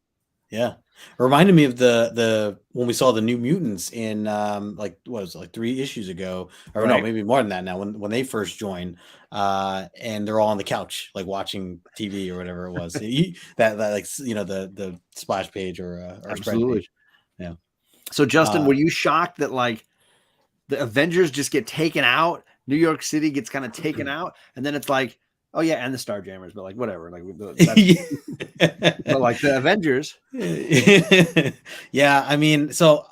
Yeah. It reminded me of the when we saw the New Mutants in like 3 issues ago, or no, maybe more than that now, when they first joined, and they're all on the couch like watching TV or whatever it was. that like the splash page or spread page. Yeah. So Justin, were you shocked that like the Avengers just get taken out? New York City gets kind of taken out, and then it's like, oh yeah, and the Starjammers, but like whatever, like but like the Avengers. Yeah, I mean, so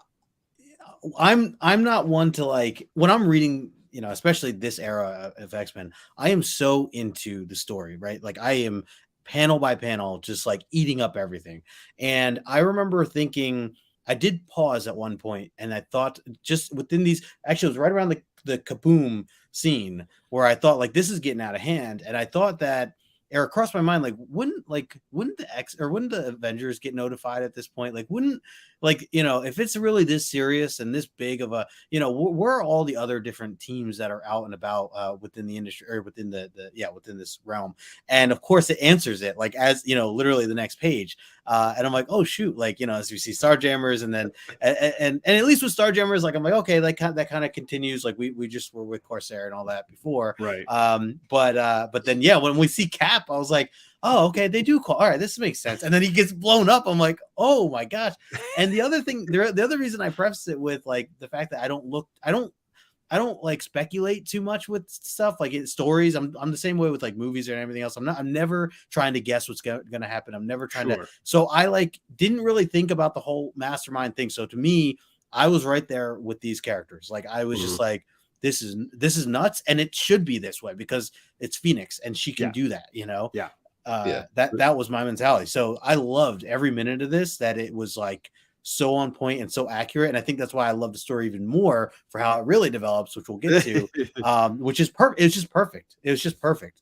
I'm not one to like, when I'm reading, especially this era of X-Men, I am so into the story, right? Like I am panel by panel, just like eating up everything. And I remember thinking, I did pause at one point, and I thought, just within these, actually it was right around the kaboom scene where I thought like this is getting out of hand, and I thought that it crossed my mind, like wouldn't the Avengers get notified at this point? Like wouldn't, like, if it's really this serious and this big of a, where are all the other different teams that are out and about within the industry, or within within this realm? And of course it answers it, like, as literally the next page. And I'm like, oh shoot, like, as we see Starjammers, and then and at least with Starjammers, like I'm like, okay, like that kind of continues, like we just were with Corsair and all that before, right? But then when we see Cap, I was like, oh, okay, they do call. All right, this makes sense. And then he gets blown up. I'm like, oh my gosh. And the other thing, the other reason I preface it with like the fact that I don't like speculate too much with stuff like stories. I'm the same way with like movies or everything else. I'm never trying to guess what's going to happen. I'm never trying to. So I like didn't really think about the whole mastermind thing. So to me, I was right there with these characters. Like I was just like, this is nuts, and it should be this way because it's Phoenix and she can do that. That was my mentality. So I loved every minute of this, that it was like so on point and so accurate. And I think that's why I love the story even more for how it really develops, which we'll get to, which is perfect. It's just perfect. It was just perfect.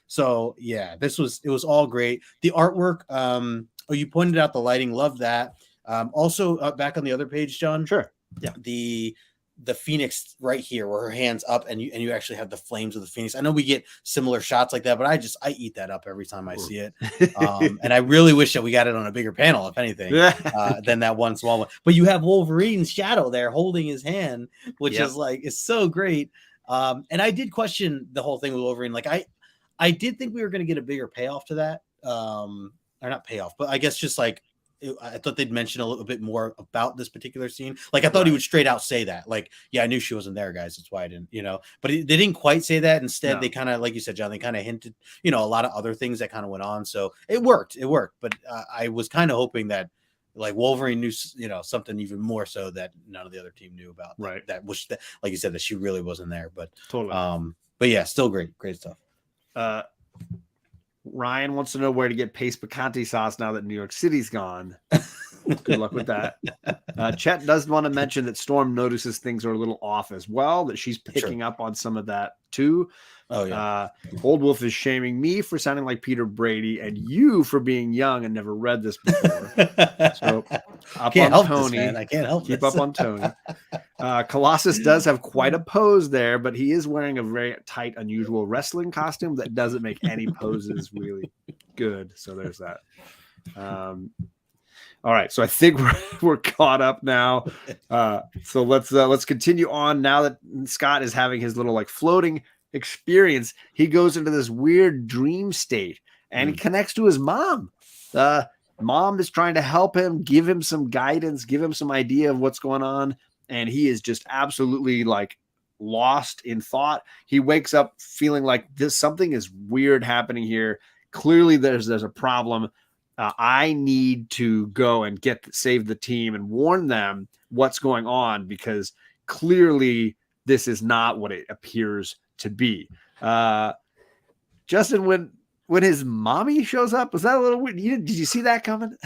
So yeah, it was all great. The artwork, you pointed out the lighting. Love that. Also back on the other page, John. Sure. Yeah. The Phoenix right here where her hands up and you actually have the flames of the Phoenix. I know we get similar shots like that, but I eat that up every time I see it. And I really wish that we got it on a bigger panel, if anything, than that one small one. But you have Wolverine's shadow there holding his hand, which is like, it's so great. And I did question the whole thing with Wolverine. Like I did think we were going to get a bigger payoff to that. Or not payoff, but I guess just like, I thought they'd mention a little bit more about this particular scene. Like I thought he would straight out say that, like, yeah, I knew she wasn't there, guys. That's why I didn't, but they didn't quite say that. Instead, they kind of, like you said, John, they kind of hinted, a lot of other things that kind of went on. So it worked. But I was kind of hoping that like Wolverine knew, something even more so that none of the other team knew about. Right. That was, like you said, that she really wasn't there, but totally. But yeah, still great stuff. Ryan wants to know where to get paste picante sauce now that New York City's gone. Good luck with that. Chet does want to mention that Storm notices things are a little off as well, that she's picking up on some of that too. Oh yeah. Old Wolf is shaming me for sounding like Peter Brady and you for being young and never read this before. So up on Tony. I can't help Keep up on Tony. Colossus does have quite a pose there, but he is wearing a very tight, unusual wrestling costume that doesn't make any poses really good. So there's that. All right, so I think we're caught up now. So let's continue on now that Scott is having his little like floating experience. He goes into this weird dream state and he connects to his mom. Mom is trying to help him, give him some guidance, give him some idea of what's going on, and he is just absolutely like lost in thought. He wakes up feeling like something is weird happening here. Clearly there's a problem. I need to go and save the team and warn them what's going on, because clearly this is not what it appears to be. Justin, when his mommy shows up, was that a little weird? Did you see that coming?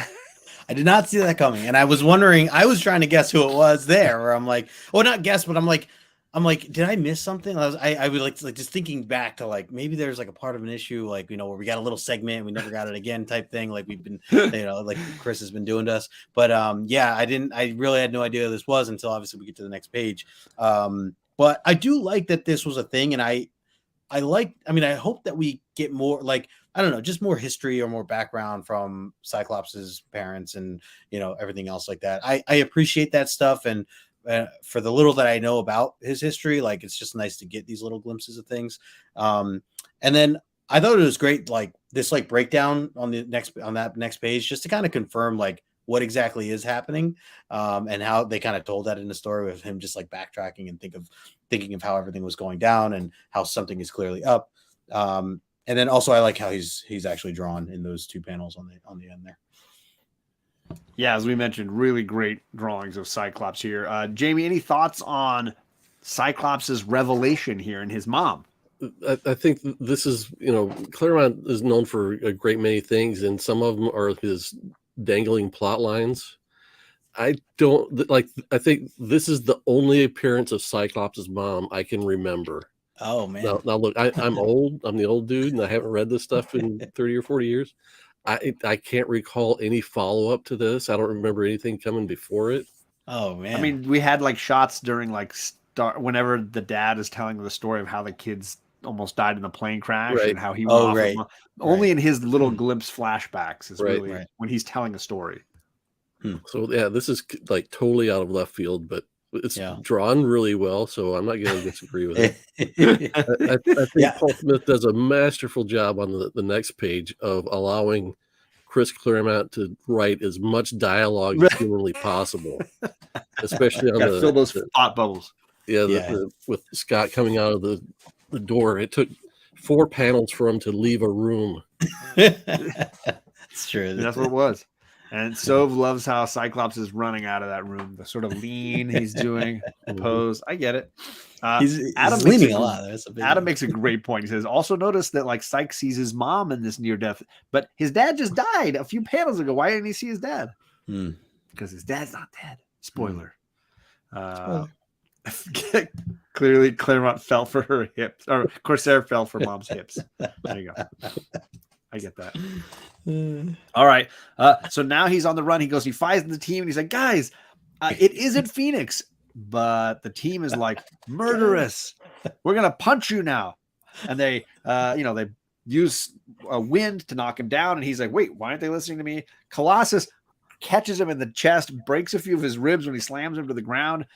I did not see that coming, and I was wondering. I was trying to guess who it was there, where I'm like, oh, not guess, but I'm like, did I miss something? I was like just thinking back to like maybe there's like a part of an issue, like where we got a little segment, we never got it again type thing, like we've been, like Chris has been doing to us. But yeah, I really had no idea who this was until obviously we get to the next page. But I do like that this was a thing, and I hope that we get more, like, I don't know, just more history or more background from Cyclops's parents and, everything else like that. I appreciate that stuff. And for the little that I know about his history, like, it's just nice to get these little glimpses of things. And then I thought it was great, like this, like breakdown on that next page, just to kind of confirm like what exactly is happening, and how they kind of told that in the story with him just like backtracking and thinking of how everything was going down and how something is clearly up. And then also I like how he's actually drawn in those two panels on the end there. Yeah, as we mentioned, really great drawings of Cyclops here. Jamie, any thoughts on Cyclops's revelation here and his mom? I think this is, Claremont is known for a great many things, and some of them are his dangling plot lines. I think this is the only appearance of Cyclops' mom I can remember. Oh man! Now look, I'm old. I'm the old dude, and I haven't read this stuff in 30 or 40 years. I can't recall any follow up to this. I don't remember anything coming before it. Oh man! I mean, we had like shots during like whenever the dad is telling the story of how the kids almost died in the plane crash, right, and how he went off. Right. Only in his little glimpse flashbacks is really when he's telling a story. So yeah, this is like totally out of left field, but it's drawn really well, so I'm not going to disagree with it. I think Paul Smith does a masterful job on the next page of allowing Chris Claremont to write as much dialogue as humanly possible, especially on fill those thought bubbles. With Scott coming out of the door. It took 4 panels for him to leave a room. It's true. That's what it was. And Sove loves how Cyclops is running out of that room. The sort of lean he's doing, pose. I get it. He's leaning a lot. Adam makes a great point. He says, also notice that like Cyke sees his mom in this near death, but his dad just died a few panels ago. Why didn't he see his dad? Because his dad's not dead. Spoiler. Clearly Claremont fell for her hips, or Corsair fell for mom's hips. There you go. I get that. All right. So now he's on the run. He finds the team and he's like, guys, it isn't Phoenix, but the team is like murderous. We're going to punch you now. And they use a wind to knock him down. And he's like, wait, why aren't they listening to me? Colossus catches him in the chest, breaks a few of his ribs when he slams him to the ground.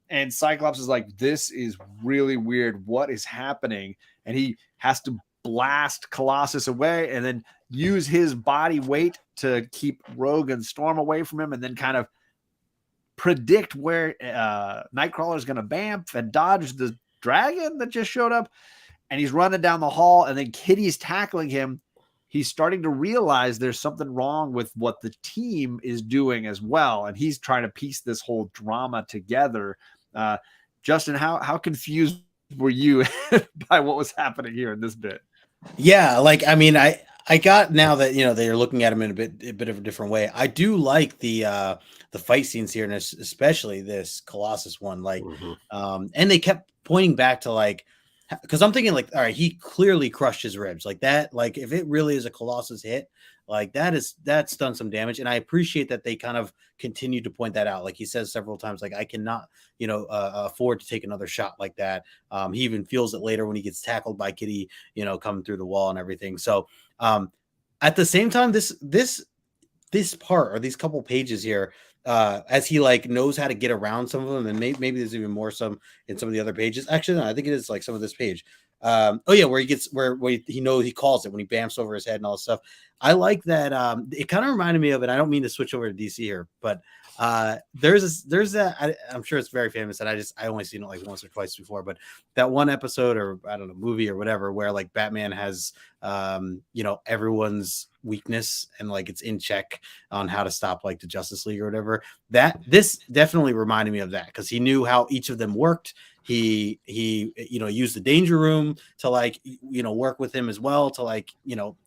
And Cyclops is like, this is really weird. What is happening? And he has to blast Colossus away and then use his body weight to keep Rogue and Storm away from him, and then kind of predict where Nightcrawler is going to bamf and dodge the dragon that just showed up. And he's running down the hall, and then Kitty's tackling him. He's starting to realize there's something wrong with what the team is doing as well, and he's trying to piece this whole drama together. Justin, how confused were you by what was happening here in this bit? Yeah, like, I mean, I got now that, they're looking at him in a bit of a different way. I do like the fight scenes here, and especially this Colossus one, like, and they kept pointing back to like, because I'm thinking like, all right, he clearly crushed his ribs like that. Like, if it really is a Colossus hit, like that's done some damage. And I appreciate that they kind of continue to point that out. Like he says several times, like, I cannot, afford to take another shot like that. He even feels it later when he gets tackled by Kitty, coming through the wall and everything. So at the same time, this part, or these couple pages here, as he like knows how to get around some of them, and maybe there's even more some in some of the other pages. Actually, no, I think it is like some of this page. Oh yeah, where he gets where he knows he calls it when he bamps over his head and all this stuff. I like that. It kind of reminded me of it. I don't mean to switch over to DC here, but there's that. I'm sure it's very famous, and I only seen it like once or twice before. But that one episode, or I don't know, movie or whatever, where like Batman has everyone's weakness and like it's in check on how to stop like the Justice League or whatever. This definitely reminded me of that, because he knew how each of them worked. He used the danger room to like work with him as well to like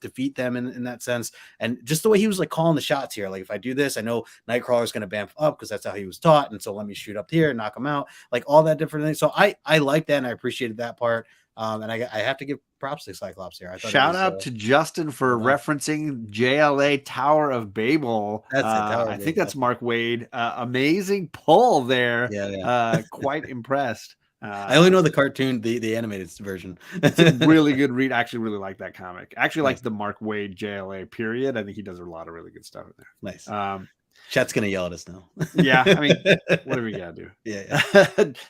defeat them in that sense. And just the way he was like calling the shots here, like if I do this, I know Nightcrawler is going to bamf up because that's how he was taught, and so let me shoot up here and knock him out, like all that different things. So I like that, and I appreciated that part. And I have to give props to Cyclops here. Shout out to Justin for referencing JLA Tower of Babel. That's I think that's Mark Waid. Amazing pull there. Yeah. Quite impressed. I only know the cartoon, the animated version. It's a really good read. I actually really like that comic. Actually, like the Mark Waid JLA period. I think he does a lot of really good stuff in there. Nice. Chat's gonna yell at us now. Yeah, I mean, what do we gotta do? Yeah.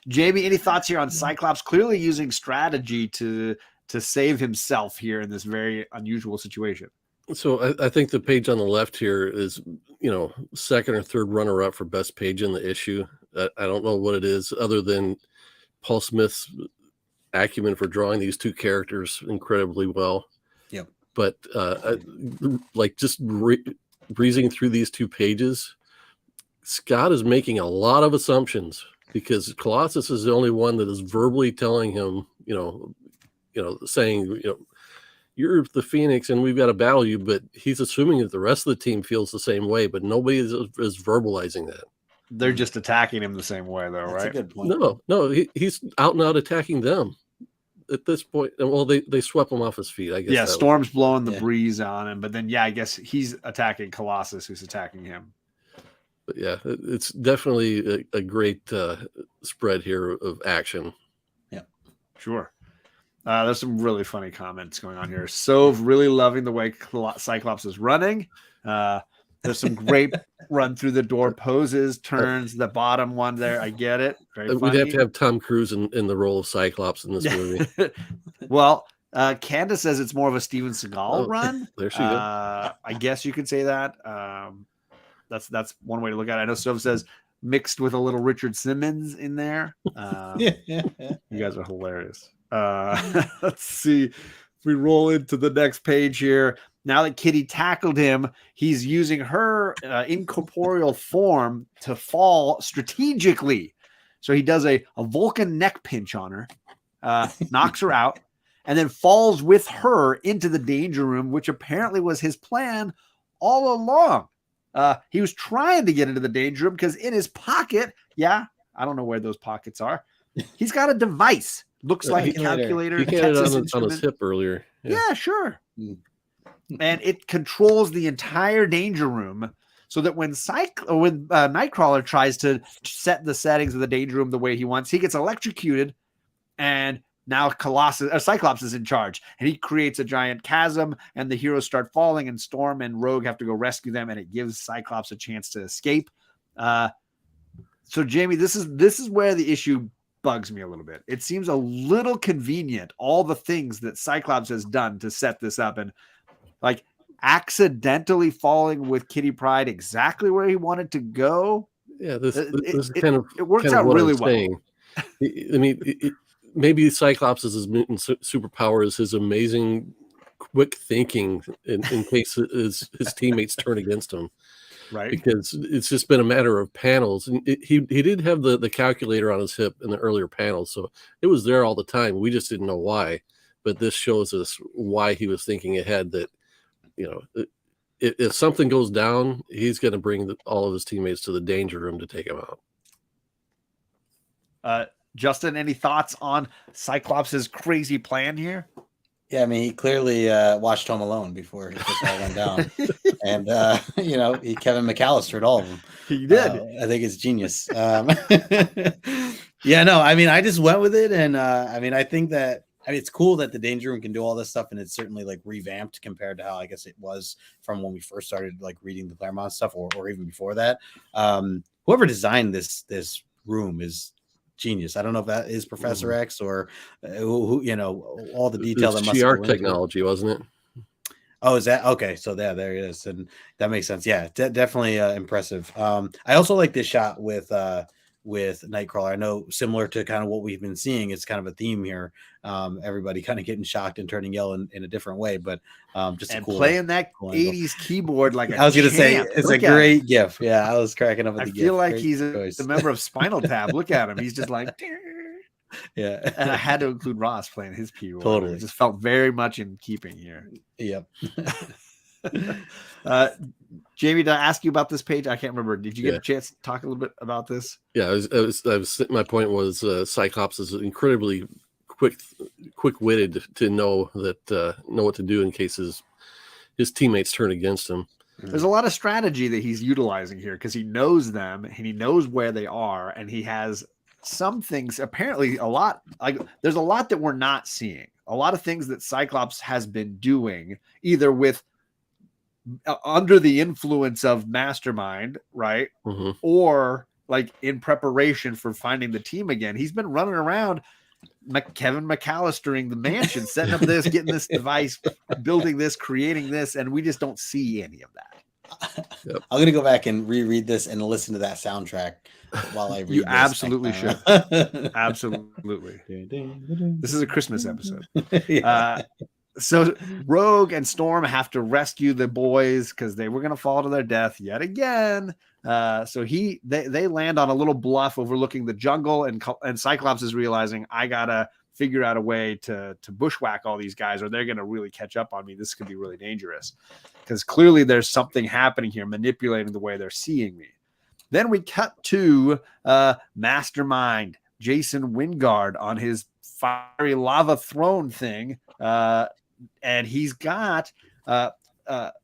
Jamie, any thoughts here on Cyclops clearly using strategy to save himself here in this very unusual situation? So I think the page on the left here is, second or third runner up for best page in the issue. I don't know what it is other than Paul Smith's acumen for drawing these two characters incredibly well. Yep. But breezing through these two pages, Scott is making a lot of assumptions, because Colossus is the only one that is verbally telling him, saying, you're the Phoenix and we've got to battle you. But he's assuming that the rest of the team feels the same way, but nobody is verbalizing that. They're just attacking him the same way, though, right? That's a good point. No, he's out and out attacking them at this point. Well, they swept him off his feet, I guess. Yeah, Storm's blowing the breeze on him, but then I guess he's attacking Colossus, who's attacking him. But yeah, it's definitely a great spread here of action. Yeah, sure. There's some really funny comments going on here. Sove really loving the way Cyclops is running. There's some great run through the door poses, turns, the bottom one there. I get it. Very funny. We'd have to have Tom Cruise in the role of Cyclops in this movie. Well, Candace says it's more of a Steven Seagal run. There she goes. I guess you could say that. That's one way to look at it. I know Stove says mixed with a little Richard Simmons in there. You guys are hilarious. Let's see if we roll into the next page here. Now that Kitty tackled him, he's using her incorporeal form to fall strategically. So he does a Vulcan neck pinch on her, knocks her out, and then falls with her into the danger room, which apparently was his plan all along. He was trying to get into the danger room because in his pocket, I don't know where those pockets are, he's got a device. Looks like a calculator. He had it on his hip earlier. Yeah, sure. And it controls the entire danger room, so that when Nightcrawler tries to set the settings of the danger room the way he wants, he gets electrocuted, and now Cyclops is in charge, and he creates a giant chasm, and the heroes start falling, and Storm and Rogue have to go rescue them, and it gives Cyclops a chance to escape. So Jamie, this is where the issue bugs me a little bit. It seems a little convenient, all the things that Cyclops has done to set this up, and like accidentally falling with Kitty Pryde exactly where he wanted to go. Yeah, this is kind of it works out really well. I mean, maybe Cyclops' mutant superpower is his amazing quick thinking in case his teammates turn against him. Right. Because it's just been a matter of panels. And he did have the calculator on his hip in the earlier panels, so it was there all the time. We just didn't know why. But this shows us why he was thinking ahead, that if something goes down, he's going to bring all of his teammates to the danger room to take him out. Justin, any thoughts on Cyclops' crazy plan here? Yeah, I mean, he clearly watched Home Alone before this all went down. And, he Kevin McAllistered all of them. He did. I think it's genius. Yeah, no, I mean, I just went with it. And, I think that, it's cool that the danger room can do all this stuff, and it's certainly like revamped compared to how I guess it was from when we first started like reading the Claremont stuff, or even before that. Whoever designed this room is genius. I don't know if that is Professor X or who, you know, all the detail that must GR go technology, wasn't it? Oh, is that okay? So there it is, and that makes sense. Yeah, definitely impressive. I also like this shot with Nightcrawler. I know similar to kind of what we've been seeing. It's kind of a theme here. Everybody kind of getting shocked and turning yellow in a different way, but just and a cool, playing that cool angle. 80s keyboard like I was going to say champ. it's Look a at great him. gif. Yeah, I was cracking up at the I gif. feel like Great he's choice. a member of Spinal Tap. Look at him. He's just like, yeah. And I had to include Ross playing his keyboard. Totally. It just felt very much in keeping here. Yep. Jamie, did I ask you about this page? I can't remember. Did you get a chance to talk a little bit about this? Yeah, my point was Cyclops is incredibly quick-witted to know what to do in case his teammates turn against him. There's a lot of strategy that he's utilizing here because he knows them and he knows where they are, and he has some things, apparently a lot, like there's a lot that we're not seeing. A lot of things that Cyclops has been doing either with under the influence of Mastermind, right? Mm-hmm. Or like in preparation for finding the team again. He's been running around Kevin McAllistering the mansion, setting up this, getting this device, building this, creating this, and we just don't see any of that. Yep. I'm gonna go back and reread this and listen to that soundtrack while I read. You absolutely should. Absolutely. This is a Christmas episode. Yeah. So Rogue and Storm have to rescue the boys because they were going to fall to their death yet again. So they land on a little bluff overlooking the jungle, and Cyclops is realizing I gotta figure out a way to bushwhack all these guys, or they're going to really catch up on me. This could be really dangerous because clearly there's something happening here, manipulating the way they're seeing me. Then we cut to Mastermind, Jason Wingard, on his fiery lava throne thing. And he's got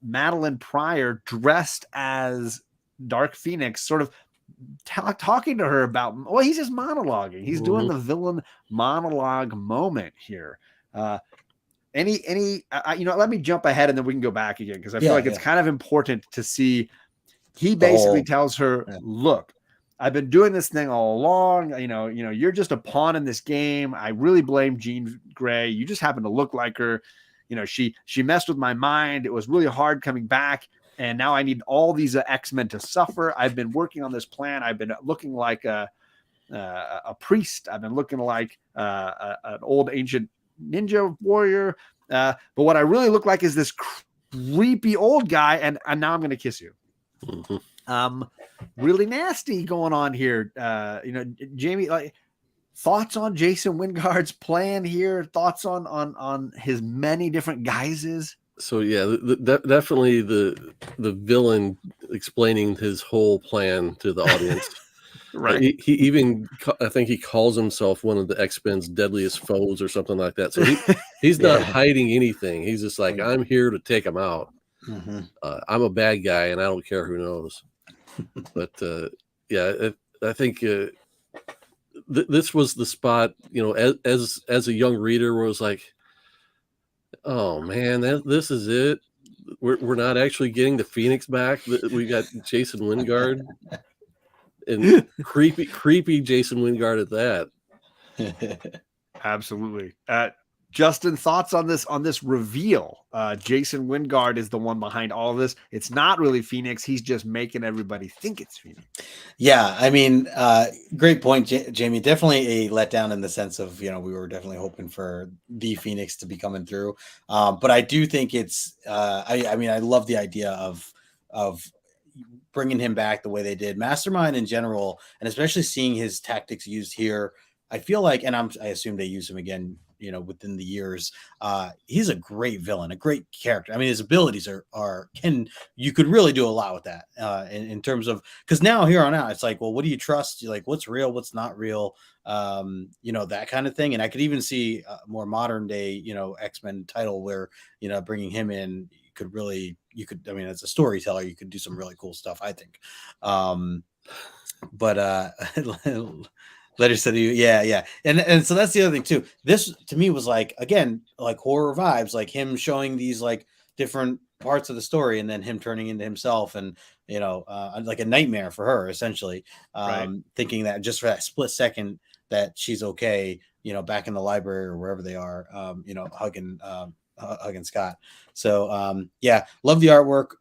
Madeline Pryor dressed as Dark Phoenix, sort of talking to her about, well, he's just monologuing. He's doing the villain monologue moment here. Let me jump ahead and then we can go back again because I feel like it's kind of important to see. He basically tells her, look, I've been doing this thing all along. You're just a pawn in this game. I really blame Jean Grey. You just happen to look like her. She messed with my mind. It was really hard coming back. And now I need all these X-Men to suffer. I've been working on this plan. I've been looking like a priest. I've been looking like an old ancient ninja warrior. But what I really look like is this creepy old guy. And now I'm going to kiss you. Mm-hmm. Really nasty going on here. Jamie, like, thoughts on Jason Wingard's plan here? Thoughts on his many different guises? So yeah, definitely the villain explaining his whole plan to the audience. Right. He even, I think he calls himself one of the X-Men's deadliest foes or something like that. So he's not hiding anything. He's just like, I'm here to take him out. Mm-hmm. I'm a bad guy and I don't care who knows. But I think this was the spot, as a young reader, where it was like, oh man, this is it. We're not actually getting the Phoenix back. We got Jason Wingard, and creepy Jason Wingard at that. Absolutely. Justin, thoughts on this reveal? Jason Wingard is the one behind all of this. It's not really Phoenix. He's just making everybody think it's Phoenix. Yeah, I mean, great point, Jamie. Definitely a letdown in the sense of, we were definitely hoping for the Phoenix to be coming through. But I do think it's, I love the idea of bringing him back the way they did. Mastermind in general, and especially seeing his tactics used here, I feel like, and I assume they use him again, within the years. He's a great villain, a great character. I mean, his abilities you could really do a lot with that in terms of, because now here on out, it's like, well, what do you trust? You're like, what's real? What's not real? That kind of thing. And I could even see a more modern day, X-Men title where, bringing him in, as a storyteller, you could do some really cool stuff, I think. Letter said, yeah. And so that's the other thing too. This to me was like, again, like horror vibes, like him showing these like different parts of the story and then him turning into himself and, like a nightmare for her, essentially, thinking that just for that split second, that she's okay, back in the library or wherever they are, hugging Scott. So yeah, love the artwork.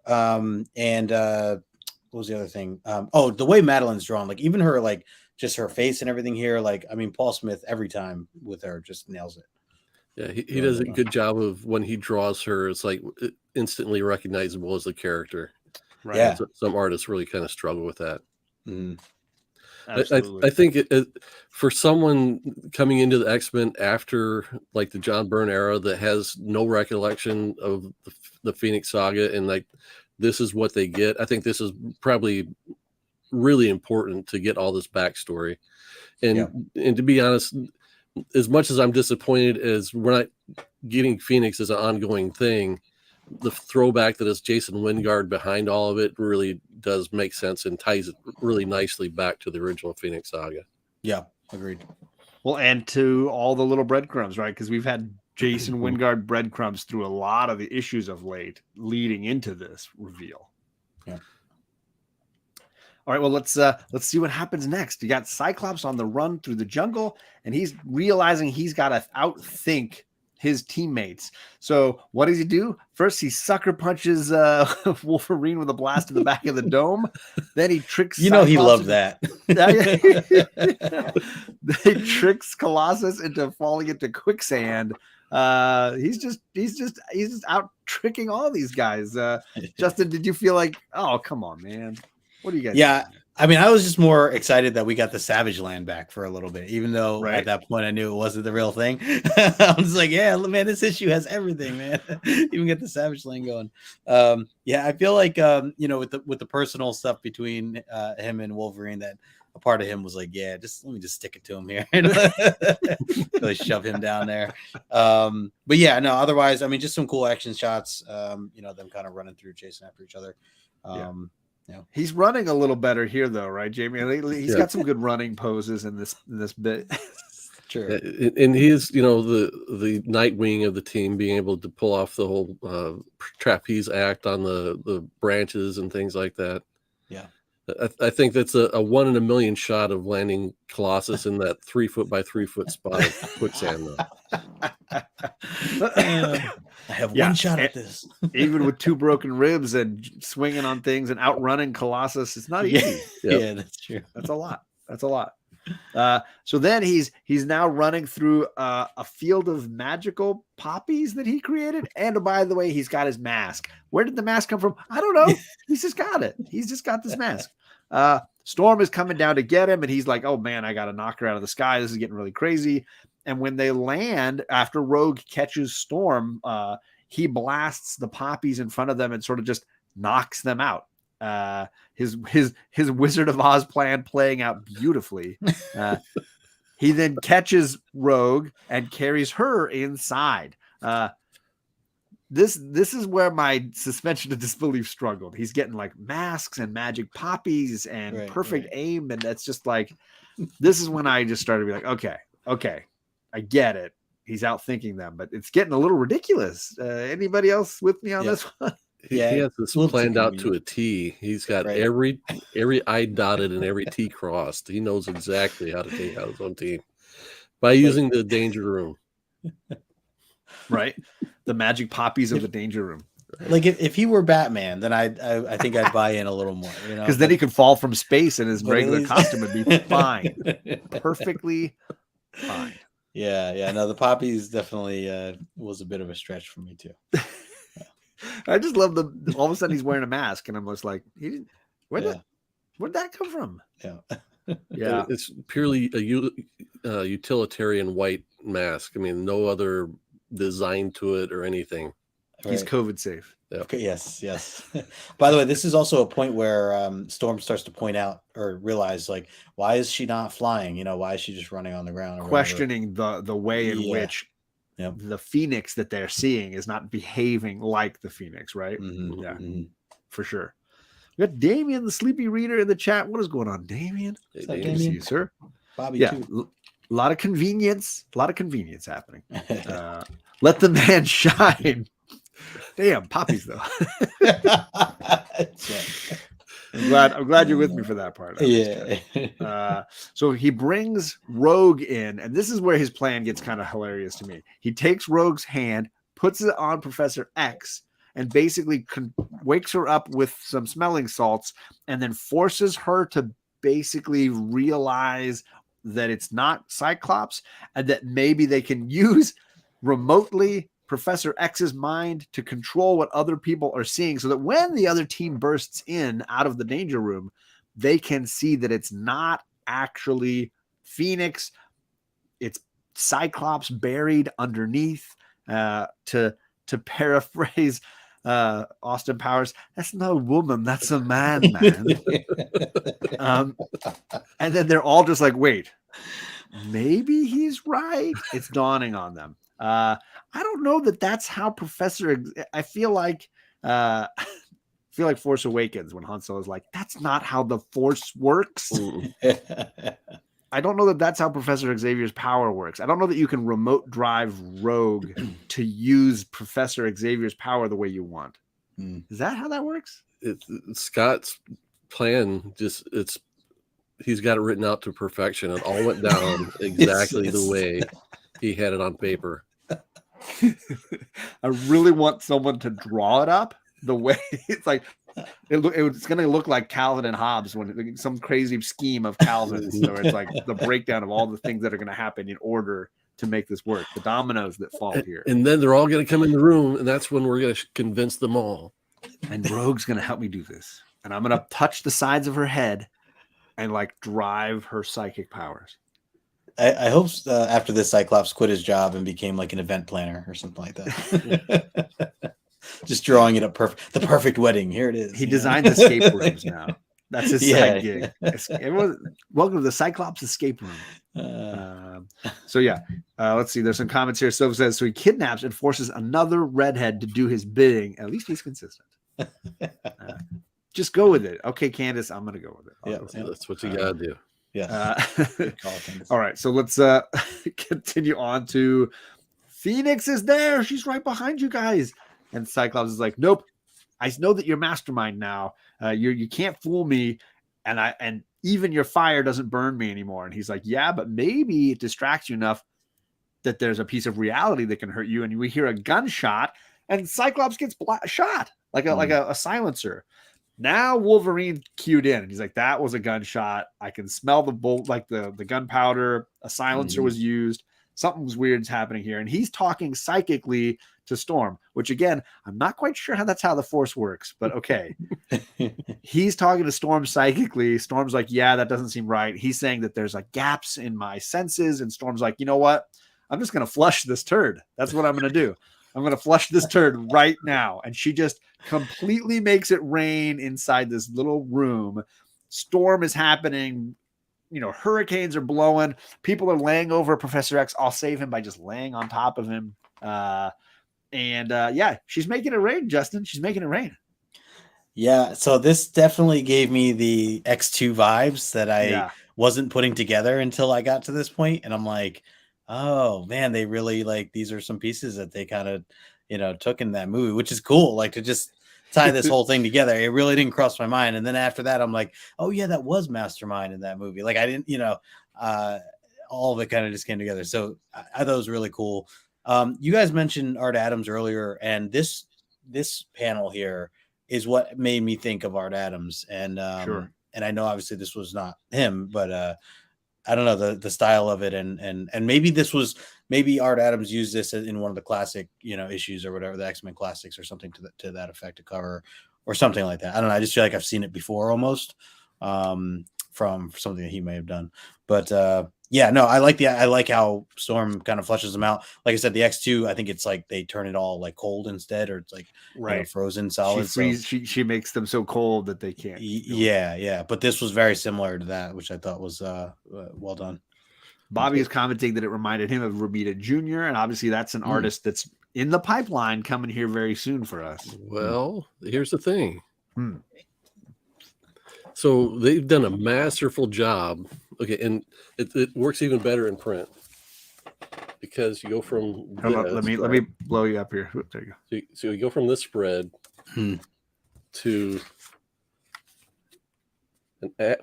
And what was the other thing? The way Madeline's drawn, like even her, like just her face and everything here. Like, I mean, Paul Smith every time with her just nails it. Yeah, he does a good job of when he draws her. It's like instantly recognizable as the character. Right. Yeah. Some artists really kind of struggle with that. Mm. I think for someone coming into the X-Men after like the John Byrne era that has no recollection of the Phoenix Saga, and like this is what they get, I think this is probably really important to get all this backstory. And to be honest, as much as I'm disappointed as we're not getting Phoenix as an ongoing thing, the throwback that is Jason Wingard behind all of it really does make sense and ties it really nicely back to the original Phoenix Saga. Yeah, agreed. Well, and to all the little breadcrumbs, right? Because we've had Jason Wingard breadcrumbs through a lot of the issues of late leading into this reveal. Yeah. All right, well, let's see what happens next. You got Cyclops on the run through the jungle, and he's realizing he's got to outthink his teammates. So what does he do? First, he sucker punches Wolverine with a blast in the back of the dome. Then he tricks. He loved that. He tricks Colossus into falling into quicksand. He's just out tricking all these guys. Justin, did you feel like, oh, come on, man? What do you guys? Yeah, think? I mean, I was just more excited that we got the Savage Land back for a little bit, even though at that point I knew it wasn't the real thing. I was like, yeah, man, this issue has everything, man. Even get the Savage Land going. Yeah, I feel like with the personal stuff between him and Wolverine, that a part of him was like, yeah, let me just stick it to him here. Really shove him down there. But yeah, no, otherwise, I mean, just some cool action shots. Them kind of running through, chasing after each other. Yeah. He's running a little better here, though, right, Jamie? He's got some good running poses in this bit. Sure. And he is, the Nightwing of the team, being able to pull off the whole trapeze act on the branches and things like that. Yeah. I think that's a 1 in a million shot of landing Colossus in that 3 foot by 3 foot spot of quicksand, though. I have one shot at this. Even with 2 broken ribs and swinging on things and outrunning Colossus, it's not easy. Yeah, that's true. That's a lot. So then he's now running through a field of magical poppies that he created. And by the way, he's got his mask. Where did the mask come from? I don't know. He's just got it. He's just got this mask. Storm is coming down to get him, and he's like, oh man, I got to knock her out of the sky. This is getting really crazy. And when they land, after Rogue catches Storm, he blasts the poppies in front of them and sort of just knocks them out. His Wizard of Oz plan playing out beautifully. He then catches Rogue and carries her inside. This is where my suspension of disbelief struggled. He's getting like masks and magic poppies and perfect aim, and that's just like, this is when I just started to be like, okay, I get it. He's outthinking them, but it's getting a little ridiculous. Anybody else with me on this one? He has this planned out to a T. He's got every I dotted and every T crossed. He knows exactly how to take out his own team by using the danger room. Right. The magic poppies of the danger room. Like if he were Batman, then I think I'd buy in a little more. Because then he could fall from space and his regular costume would be fine. Perfectly fine. Yeah. No, the poppies definitely was a bit of a stretch for me too. I just love all of a sudden he's wearing a mask, and I'm just like, where'd that come from? Yeah. It's purely a utilitarian white mask. I mean, no other design to it or anything. He's COVID safe. Yep. Okay, yes. By the way, this is also a point where Storm starts to point out or realize, like, why is she not flying? Why is she just running on the ground? Questioning the way in which the Phoenix that they're seeing is not behaving like the Phoenix, right? Mm-hmm. Yeah, for sure. We got Damien, the sleepy reader, in the chat. What is going on, Damien? Hey, Good to see you, sir. Bobby, too. A lot of convenience happening. Let the man shine. Damn, poppies though. I'm glad you're with me for that part. Yeah. So he brings Rogue in, and this is where his plan gets kind of hilarious to me. He takes Rogue's hand, puts it on Professor X, and basically wakes her up with some smelling salts, and then forces her to basically realize that it's not Cyclops, and that maybe they can use remotely Professor X's mind to control what other people are seeing, so that when the other team bursts in out of the danger room, they can see that it's not actually Phoenix. It's Cyclops buried underneath. To paraphrase Austin Powers, that's no woman, that's a man. And then they're all just like, wait, maybe he's right. It's dawning on them. I don't know that that's how I feel like Force Awakens, when Han Solo is like, that's not how the Force works. I don't know that that's how Professor Xavier's power works. I don't know that you can remote drive Rogue to use Professor Xavier's power the way you want. Is that how that works? Scott's plan he's got it written out to perfection. It all went down exactly the way he had it on paper. I really want someone to draw it up the way it's like. It's going to look like Calvin and Hobbes, when some crazy scheme of Calvin's, where it's like the breakdown of all the things that are going to happen in order to make this work, the dominoes that fall here. And then they're all going to come in the room, and that's when we're going to convince them all. And Rogue's going to help me do this. And I'm going to touch the sides of her head and like drive her psychic powers. I hope after this, Cyclops quit his job and became like an event planner or something like that. Just drawing it up perfect. The perfect wedding. Here it is. He designs escape rooms now. That's his side gig. Welcome to the Cyclops escape room. Let's see. There's some comments here. So says, so he kidnaps and forces another redhead to do his bidding. At least he's consistent. Just go with it. Okay, Candace, I'm going to go with it. That's what you got to do. Yeah. All right. So let's continue on to Phoenix is there. She's right behind you guys. And Cyclops is like, nope, I know that you're mastermind now. You can't fool me. And even your fire doesn't burn me anymore. And he's like, yeah, but maybe it distracts you enough that there's a piece of reality that can hurt you. And we hear a gunshot and Cyclops gets shot like a silencer. Now Wolverine cued in and he's like, that was a gunshot. I can smell the bolt, like the gunpowder. A silencer was used. Something's weird's happening here. And he's talking psychically to Storm, which again, I'm not quite sure how that's how the Force works, but okay. He's talking to Storm psychically. Storm's like, yeah, that doesn't seem right. He's saying that there's like gaps in my senses. And Storm's like, you know what? I'm just going to flush this turd. That's what I'm going to do. I'm going to flush this turd right now. And she just completely makes it rain inside this little room. Storm is happening. Hurricanes are blowing. People are laying over Professor X. I'll save him by just laying on top of him. She's making it rain, Justin. She's making it rain. Yeah. So this definitely gave me the X2 vibes that I wasn't putting together until I got to this point. And I'm like, oh man, they really these are some pieces that they kind of, took in that movie, which is cool. Like to just tie this whole thing together. It really didn't cross my mind. And then after that, I'm like, oh yeah, that was Mastermind in that movie. Like I didn't, all of it kind of just came together. So I thought it was really cool. You guys mentioned Art Adams earlier, and this panel here is what made me think of Art Adams. And sure. And I know obviously this was not him, but I don't know the style of it, and maybe Art Adams used this in one of the classic issues or whatever, the X-Men classics or something to that effect, to cover or something like that. I don't know. I just feel like I've seen it before almost from something that he may have done, but I like how Storm kind of flushes them out. Like I said, the X2, I think it's like they turn it all like cold instead, or it's like frozen solid. She makes them so cold that they can't. Yeah. But this was very similar to that, which I thought was well done. Bobby is commenting that it reminded him of Romita Jr., and obviously that's an artist that's in the pipeline coming here very soon for us. Well, here's the thing. So they've done a masterful job. Okay, and it works even better in print because you go from let me blow you up here. There you go. So you go from this spread to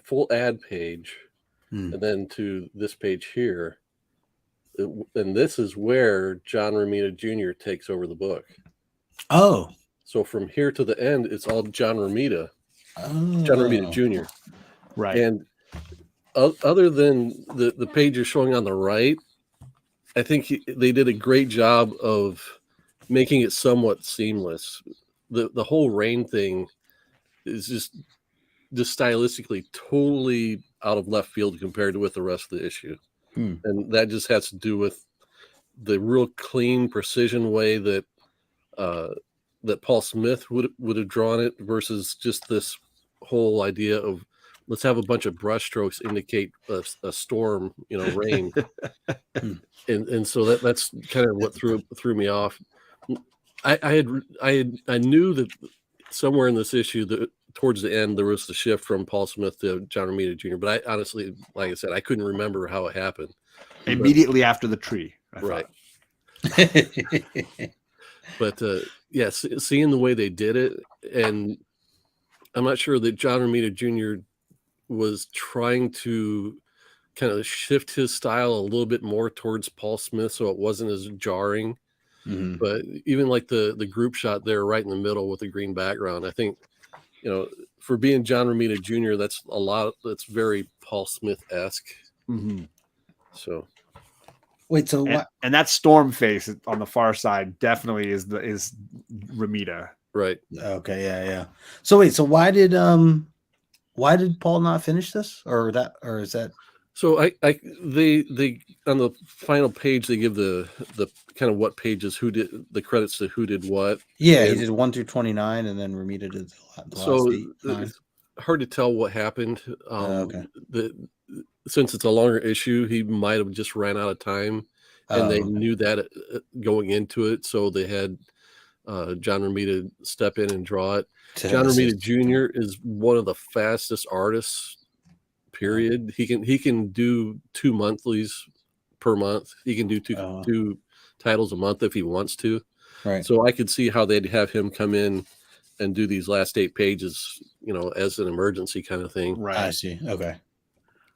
full ad page, and then to this page here. And this is where John Romita Jr. takes over the book. Oh. So from here to the end, it's all John Romita. John Romita Jr. Right. And other than the page you're showing on the right, I think they did a great job of making it somewhat seamless. The whole rain thing is just stylistically totally out of left field compared to with the rest of the issue. And that just has to do with the real clean precision way that that Paul Smith would have drawn it versus just this whole idea of let's have a bunch of brush strokes indicate a storm, rain. and so that's kind of what threw me off. I knew that somewhere in this issue that towards the end there was the shift from Paul Smith to John Romita Jr. But I honestly, like I said, I couldn't remember how it happened. Immediately after the tree, right? But yes, seeing the way they did it, and I'm not sure that John Romita Jr. was trying to kind of shift his style a little bit more towards Paul Smith, so it wasn't as jarring. But even like the group shot there, right in the middle with the green background, I think, for being John Romita Jr., that's very Paul Smith-esque. So. Wait, so what? And that storm face on the far side definitely is Romita. Right. Okay, yeah. So wait, so why did Paul not finish this, or is that? So they on the final page they give the kind of what pages who did the credits to who did what. Yeah, he did 1 through 29, and then Romita did the last 8. It's hard to tell what happened. Okay. Since it's a longer issue, he might have just ran out of time, and they knew that going into it, so they had John Romita step in and draw it. John Romita Jr. is one of the fastest artists. Period. He can do 2 monthlies per month. He can do two titles a month if he wants to. Right. So I could see how they'd have him come in and do these last 8 pages, as an emergency kind of thing. Right. I see. Okay.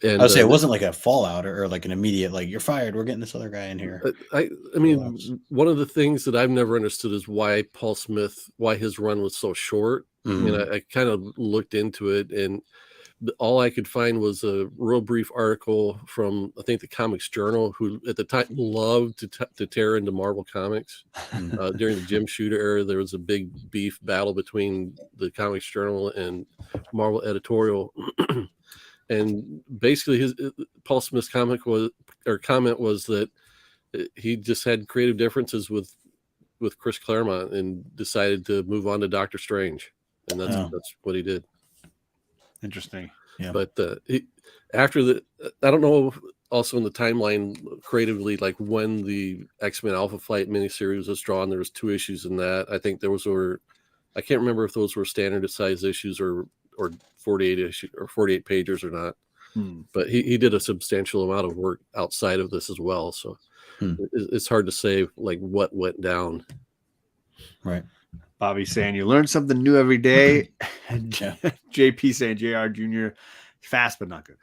And I would say it wasn't like a fallout or like an immediate, like, you're fired, we're getting this other guy in here. I mean, one of the things that I've never understood is why his run was so short. I mean, I kind of looked into it, and all I could find was a real brief article from, I think, the Comics Journal, who at the time loved to tear into Marvel Comics. During the Jim Shooter era, there was a big beef battle between the Comics Journal and Marvel Editorial. And basically Paul Smith's comment was that he just had creative differences with Chris Claremont and decided to move on to Doctor Strange. And that's what he did. Interesting. Yeah. But after I don't know, also in the timeline creatively, like when the X-Men Alpha Flight miniseries was drawn, there was 2 issues in that. I think I can't remember if those were standard size issues or 48 issue or 48 pages or not. But he did a substantial amount of work outside of this as well. So it's hard to say like what went down. Right. Bobby saying you learn something new every day. And JP saying JR Jr. fast but not good.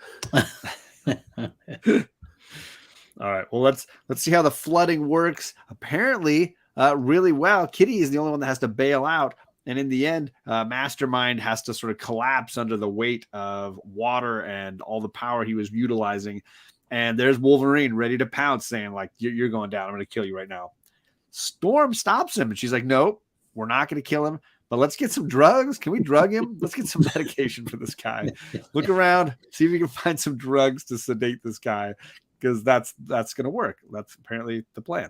All right. Well, let's see how the flooding works. Apparently, really well. Kitty is the only one that has to bail out. And in the end, Mastermind has to sort of collapse under the weight of water and all the power he was utilizing. And there's Wolverine ready to pounce, saying, like, you're going down. I'm going to kill you right now. Storm stops him. And she's like, no, we're not going to kill him. But let's get some drugs. Can we drug him? Let's get some medication for this guy. Look around. See if you can find some drugs to sedate this guy. Because that's going to work. That's apparently the plan.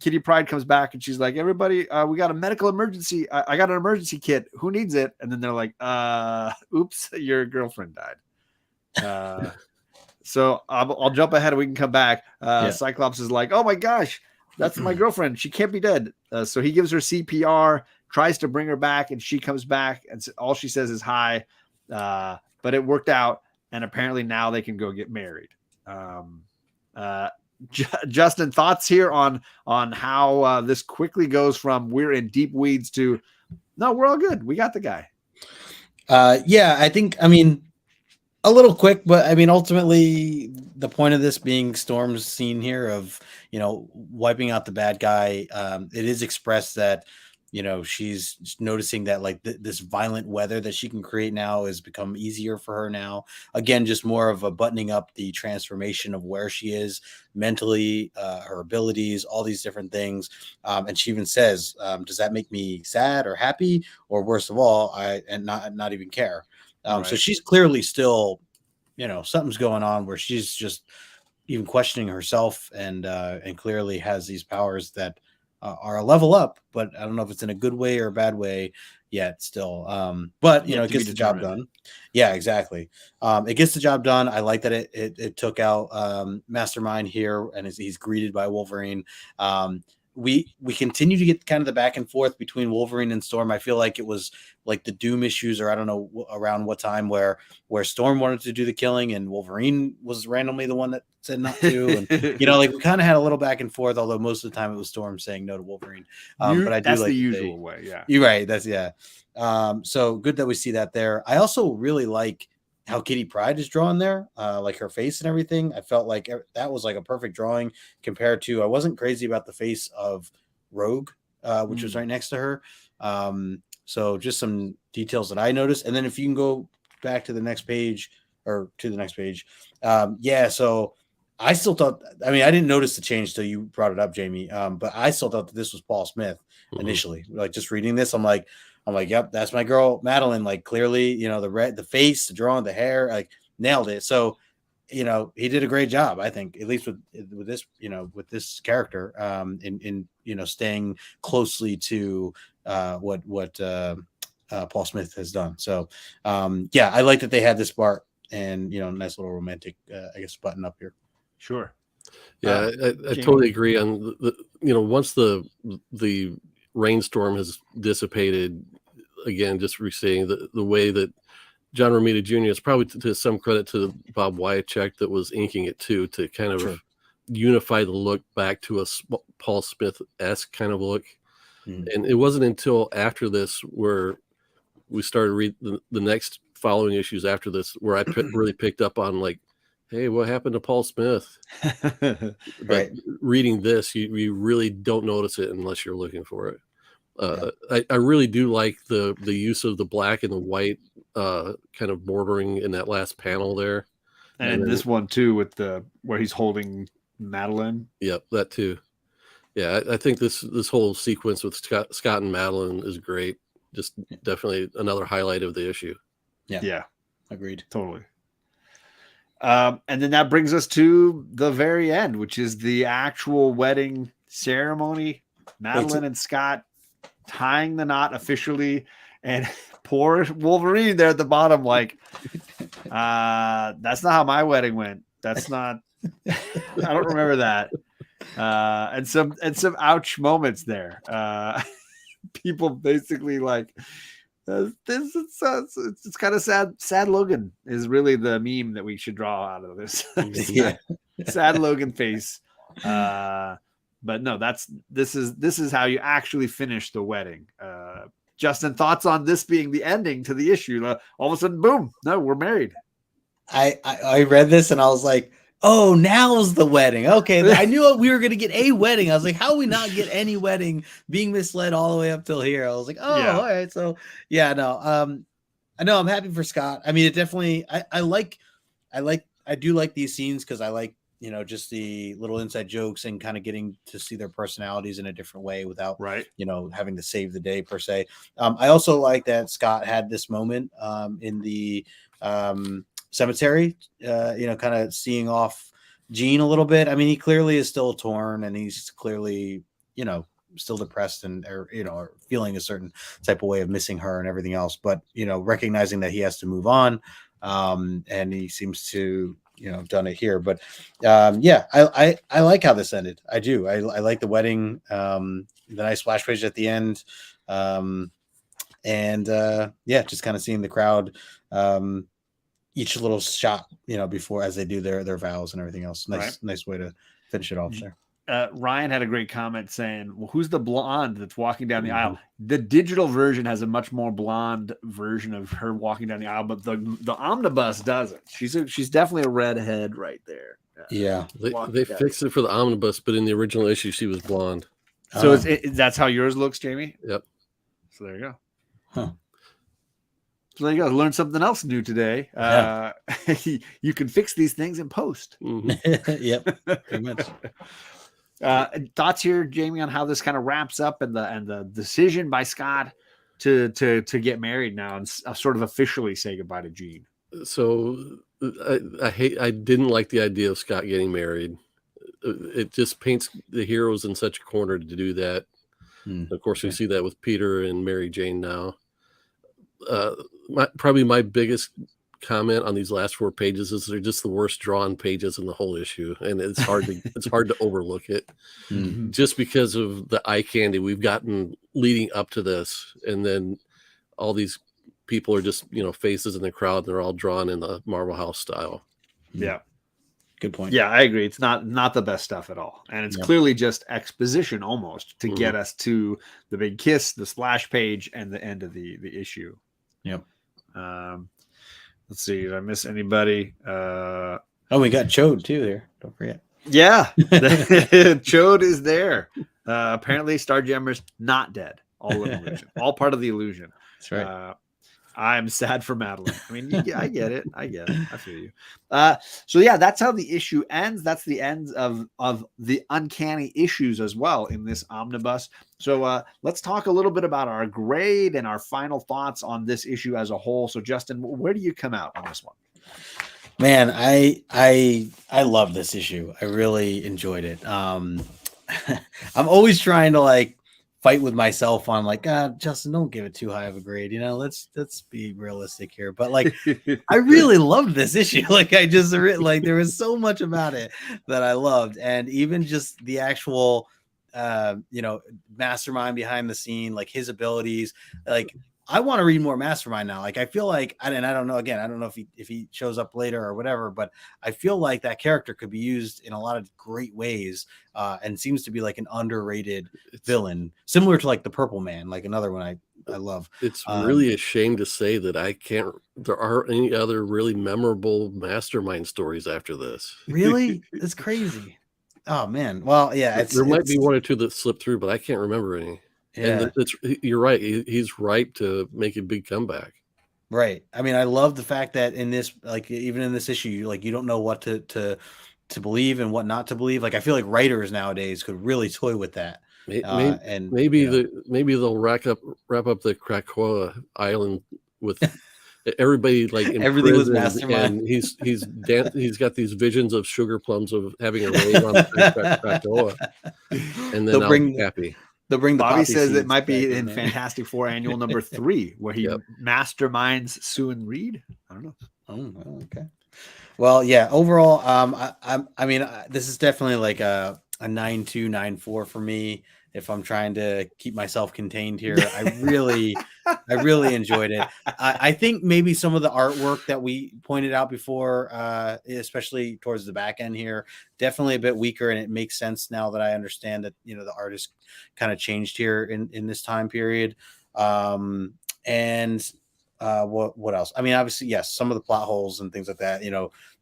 Kitty Pryde comes back and she's like, everybody, we got a medical emergency. I got an emergency kit. Who needs it? And then they're like, oops, your girlfriend died. So I'll jump ahead and we can come back. Cyclops is like, oh my gosh, that's my girlfriend. She can't be dead. So he gives her CPR, tries to bring her back, and she comes back and all she says is hi. But it worked out. And apparently now they can go get married. Justin, thoughts here on how this quickly goes from we're in deep weeds to no, we're all good. We got the guy. Yeah, I think, I mean, a little quick, but I mean, ultimately, the point of this being Storm's scene here of, wiping out the bad guy, it is expressed that, she's noticing that like this violent weather that she can create now has become easier for her now. Again, just more of a buttoning up the transformation of where she is mentally, her abilities, all these different things. And she even says, does that make me sad or happy? Or worst of all, not even care. Right. So she's clearly still, something's going on where she's just even questioning herself, and clearly has these powers that are a level up, but I don't know if it's in a good way or a bad way yet still. But it gets the job done. Yeah, exactly. It gets the job done. I like that it took out Mastermind here, and he's greeted by Wolverine. We continue to get kind of the back and forth between Wolverine and Storm. I feel like it was like the Doom issues, or I don't know around what time, where Storm wanted to do the killing and Wolverine was randomly the one that said not to. And like we kind of had a little back and forth, although most of the time it was Storm saying no to Wolverine. But I do that's like the usual way. Yeah, you're right. That's so good that we see that there. I also really like how Kitty Pryde is drawn there, like her face and everything. I felt like that was like a perfect drawing compared to, I wasn't crazy about the face of Rogue, which was right next to her. So just some details that I noticed. And then if you can go back to the next page, so I still thought, I mean, I didn't notice the change till you brought it up, Jamie. But I still thought that this was Paul Smith initially. Like just reading this, I'm like, yep, that's my girl, Madeline. Like clearly, the face, the drawing, the hair, like nailed it. So, he did a great job, I think, at least with this, with this character, in staying closely to what Paul Smith has done. So, I like that they had this part, and nice little romantic, I guess, button up here. Sure. Yeah, I totally agree on once the rainstorm has dissipated, again, just re-seeing the way that John Romita Jr. is probably to some credit to Bob Wyachek that was inking it too, to kind of unify the look back to a Paul Smith-esque kind of look. And it wasn't until after this where we started read the next following issues after this where I really picked up on like, hey, what happened to Paul Smith? But reading this, you really don't notice it unless you're looking for it. I really do like the use of the black and the white kind of bordering in that last panel there. And this one too, with where he's holding Madeline. Yep, that too. Yeah, I think this whole sequence with Scott and Madeline is great. Just definitely another highlight of the issue. Yeah. Agreed. Totally. And then that brings us to the very end, which is the actual wedding ceremony. Madeline and Scott tying the knot officially, and poor Wolverine there at the bottom, like, that's not how my wedding went. That's not. I don't remember that. And some ouch moments there. People basically like. It's kind of sad. Sad Logan is really the meme that we should draw out of this. Sad Logan face. But no, this is how you actually finish the wedding. Justin, thoughts on this being the ending to the issue? All of a sudden, boom! No, we're married. I read this and I was like, oh, now's the wedding. Okay, I knew we were going to get a wedding. I was like, how we not get any wedding? Being misled all the way up till here. I was like, oh, all right. So I know I'm happy for Scott. I mean, it definitely. I do like these scenes because I like just the little inside jokes and kind of getting to see their personalities in a different way without having to save the day per se. I also like that Scott had this moment in the cemetery, kind of seeing off Jean a little bit. I mean, he clearly is still torn, and he's clearly, still depressed and or feeling a certain type of way of missing her and everything else. But recognizing that he has to move on, and he seems to have done it here. But I like how this ended. I do. I like the wedding, the nice splash page at the end, just kind of seeing the crowd. Each little shot, before as they do their vows and everything else. Nice way to finish it off there. Ryan had a great comment saying, well, who's the blonde that's walking down the aisle? The digital version has a much more blonde version of her walking down the aisle, but the omnibus doesn't. She's definitely a redhead right there. Yeah. They fixed it for the omnibus, but in the original issue, she was blonde. So that's how yours looks, Jamie? Yep. So there you go. Huh. So there you go. Learn something else new today. Yeah. You can fix these things in post. Yep. Pretty much. Thoughts here, Jamie, on how this kind of wraps up and the decision by Scott to get married now and sort of officially say goodbye to Jean. So I didn't like the idea of Scott getting married. It just paints the heroes in such a corner to do that. Of course, we see that with Peter and Mary Jane now. Probably my biggest comment on these last 4 pages is they're just the worst drawn pages in the whole issue, and it's hard to overlook it just because of the eye candy we've gotten leading up to this, and then all these people are just faces in the crowd, and they're all drawn in the Marvel House style. Yeah. Good point. Yeah, I agree. It's not the best stuff at all. And it's clearly just exposition almost to get us to the big kiss, the splash page, and the end of the issue. Yep. Let's see. Did I miss anybody? We got Chode too there. Don't forget. Yeah. Chode is there. Apparently Starjammer's not dead. All an illusion. All part of the illusion. That's right. I'm sad for Madeline. I mean, I get it. I feel you. So yeah, that's how the issue ends. That's the end of the Uncanny issues as well in this omnibus. So let's talk a little bit about our grade and our final thoughts on this issue as a whole. So Justin, where do you come out on this one? Man, I love this issue. I really enjoyed it. I'm always trying to fight with myself on Justin, don't give it too high of a grade. Let's be realistic here. But I really loved this issue. There was so much about it that I loved. And even just the actual, mastermind behind the scene, his abilities, I want to read more Mastermind now. I feel and I don't know, again, I don't know if he shows up later or whatever, but I feel like that character could be used in a lot of great ways and seems to be an underrated villain, similar to the Purple Man, another one I love. It's really a shame to say that there aren't any other really memorable Mastermind stories after this. Really? It's crazy. Oh man. Well, yeah, there might be one or two that slip through, but I can't remember any. Yeah. And you're right. He's ripe to make a big comeback. Right. I mean, I love the fact that in this, even in this issue, you don't know what to believe and what not to believe. I feel like writers nowadays could really toy with that. Maybe they'll wrap up the Krakoa Island with everybody in everything was Mastermind. And he's got these visions of sugar plums of having a rave on Krakoa, and then I'll be happy. They'll bring the Bobby says it might be in Fantastic Four Annual number 3 where he masterminds Sue and Reed. I don't know. Oh, okay. Well, yeah. Overall, I mean, this is definitely a 9.2, 9.4 for me. If I'm trying to keep myself contained here, I really enjoyed it. I think maybe some of the artwork that we pointed out before, especially towards the back end here, definitely a bit weaker, and it makes sense now that I understand that the artist kind of changed here in this time period. What else? I mean, obviously, yes, some of the plot holes and things like that.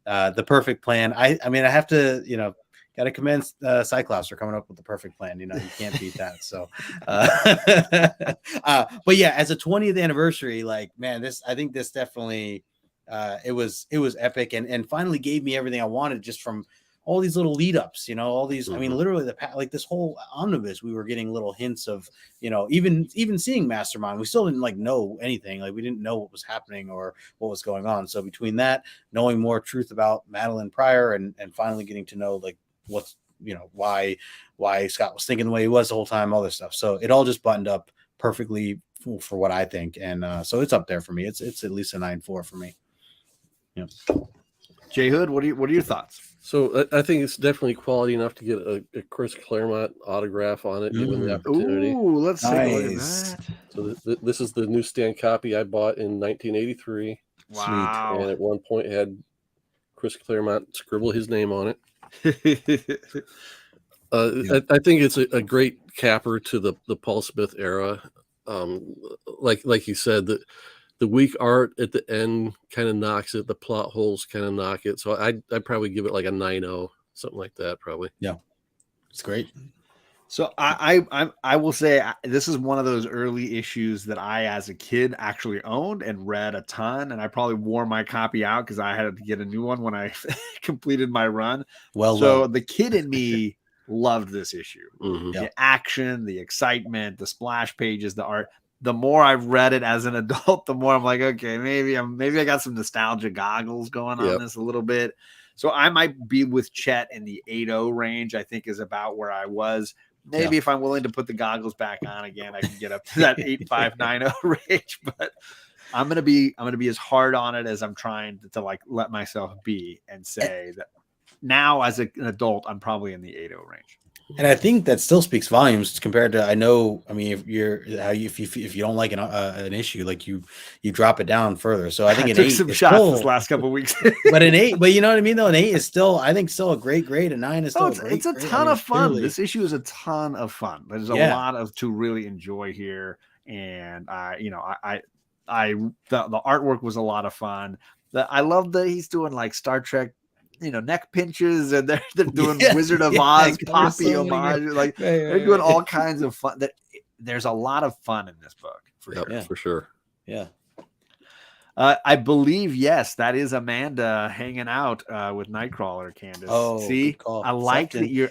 The perfect plan. I mean, I have to got to commend Cyclops for coming up with the perfect plan. You can't beat that. So, but yeah, as a 20th anniversary, man, I think this definitely, it was epic and finally gave me everything I wanted just from all these little lead ups, all these, I mean, literally this whole omnibus, we were getting little hints of, even seeing Mastermind, we still didn't know anything. We didn't know what was happening or what was going on. So between that, knowing more truth about Madeline Pryor and finally getting to know what's why Scott was thinking the way he was the whole time, all this stuff. So it all just buttoned up perfectly for what I think, and so it's up there for me. It's at least a 9.4 for me. Yeah. JHood, what are your thoughts? So I think it's definitely quality enough to get a Chris Claremont autograph on it, given the opportunity. Ooh, let's see. Nice. So this is the newsstand copy I bought in 1983. Wow. And at one point had Chris Claremont scribble his name on it. I think it's a great capper to the Paul Smith era. Like you said, the weak art at the end kind of knocks it. The plot holes kind of knock it. So I'd probably give it like a 9.0, something like that. Probably. Yeah, it's great. So I will say this is one of those early issues that I, as a kid, actually owned and read a ton, and I probably wore my copy out because I had to get a new one when I completed my run. So the kid in me loved this issue. Mm-hmm. The action, the excitement, the splash pages, the art. The more I've read it as an adult, the more I'm like, okay, maybe I got some nostalgia goggles going on this a little bit. So I might be with Chet in the 8.0 range. I think is about where I was. Maybe if I'm willing to put the goggles back on again, I can get up to that 8.590 range. But I'm gonna be as hard on it as I'm trying to like let myself be, and say that now as an adult, I'm probably in the 8.0 range. And I think that still speaks volumes compared to, I mean, if you don't like an issue, like you drop it down further. So I think I took some shots this last couple of weeks. but an 8, but you know what I mean though? An 8 is still, I think, still a great grade. A 9 is still it's a ton of fun. This issue is a ton of fun. There's a lot to really enjoy here. And the artwork was a lot of fun. I love that he's doing like Star Trek, neck pinches, and they're doing Wizard of Oz poppy homage. Like they're doing all kinds of fun. There's a lot of fun in this book for sure. Yeah. I believe, yes, that is Amanda hanging out with Nightcrawler, Candace. Oh, see, I like that you're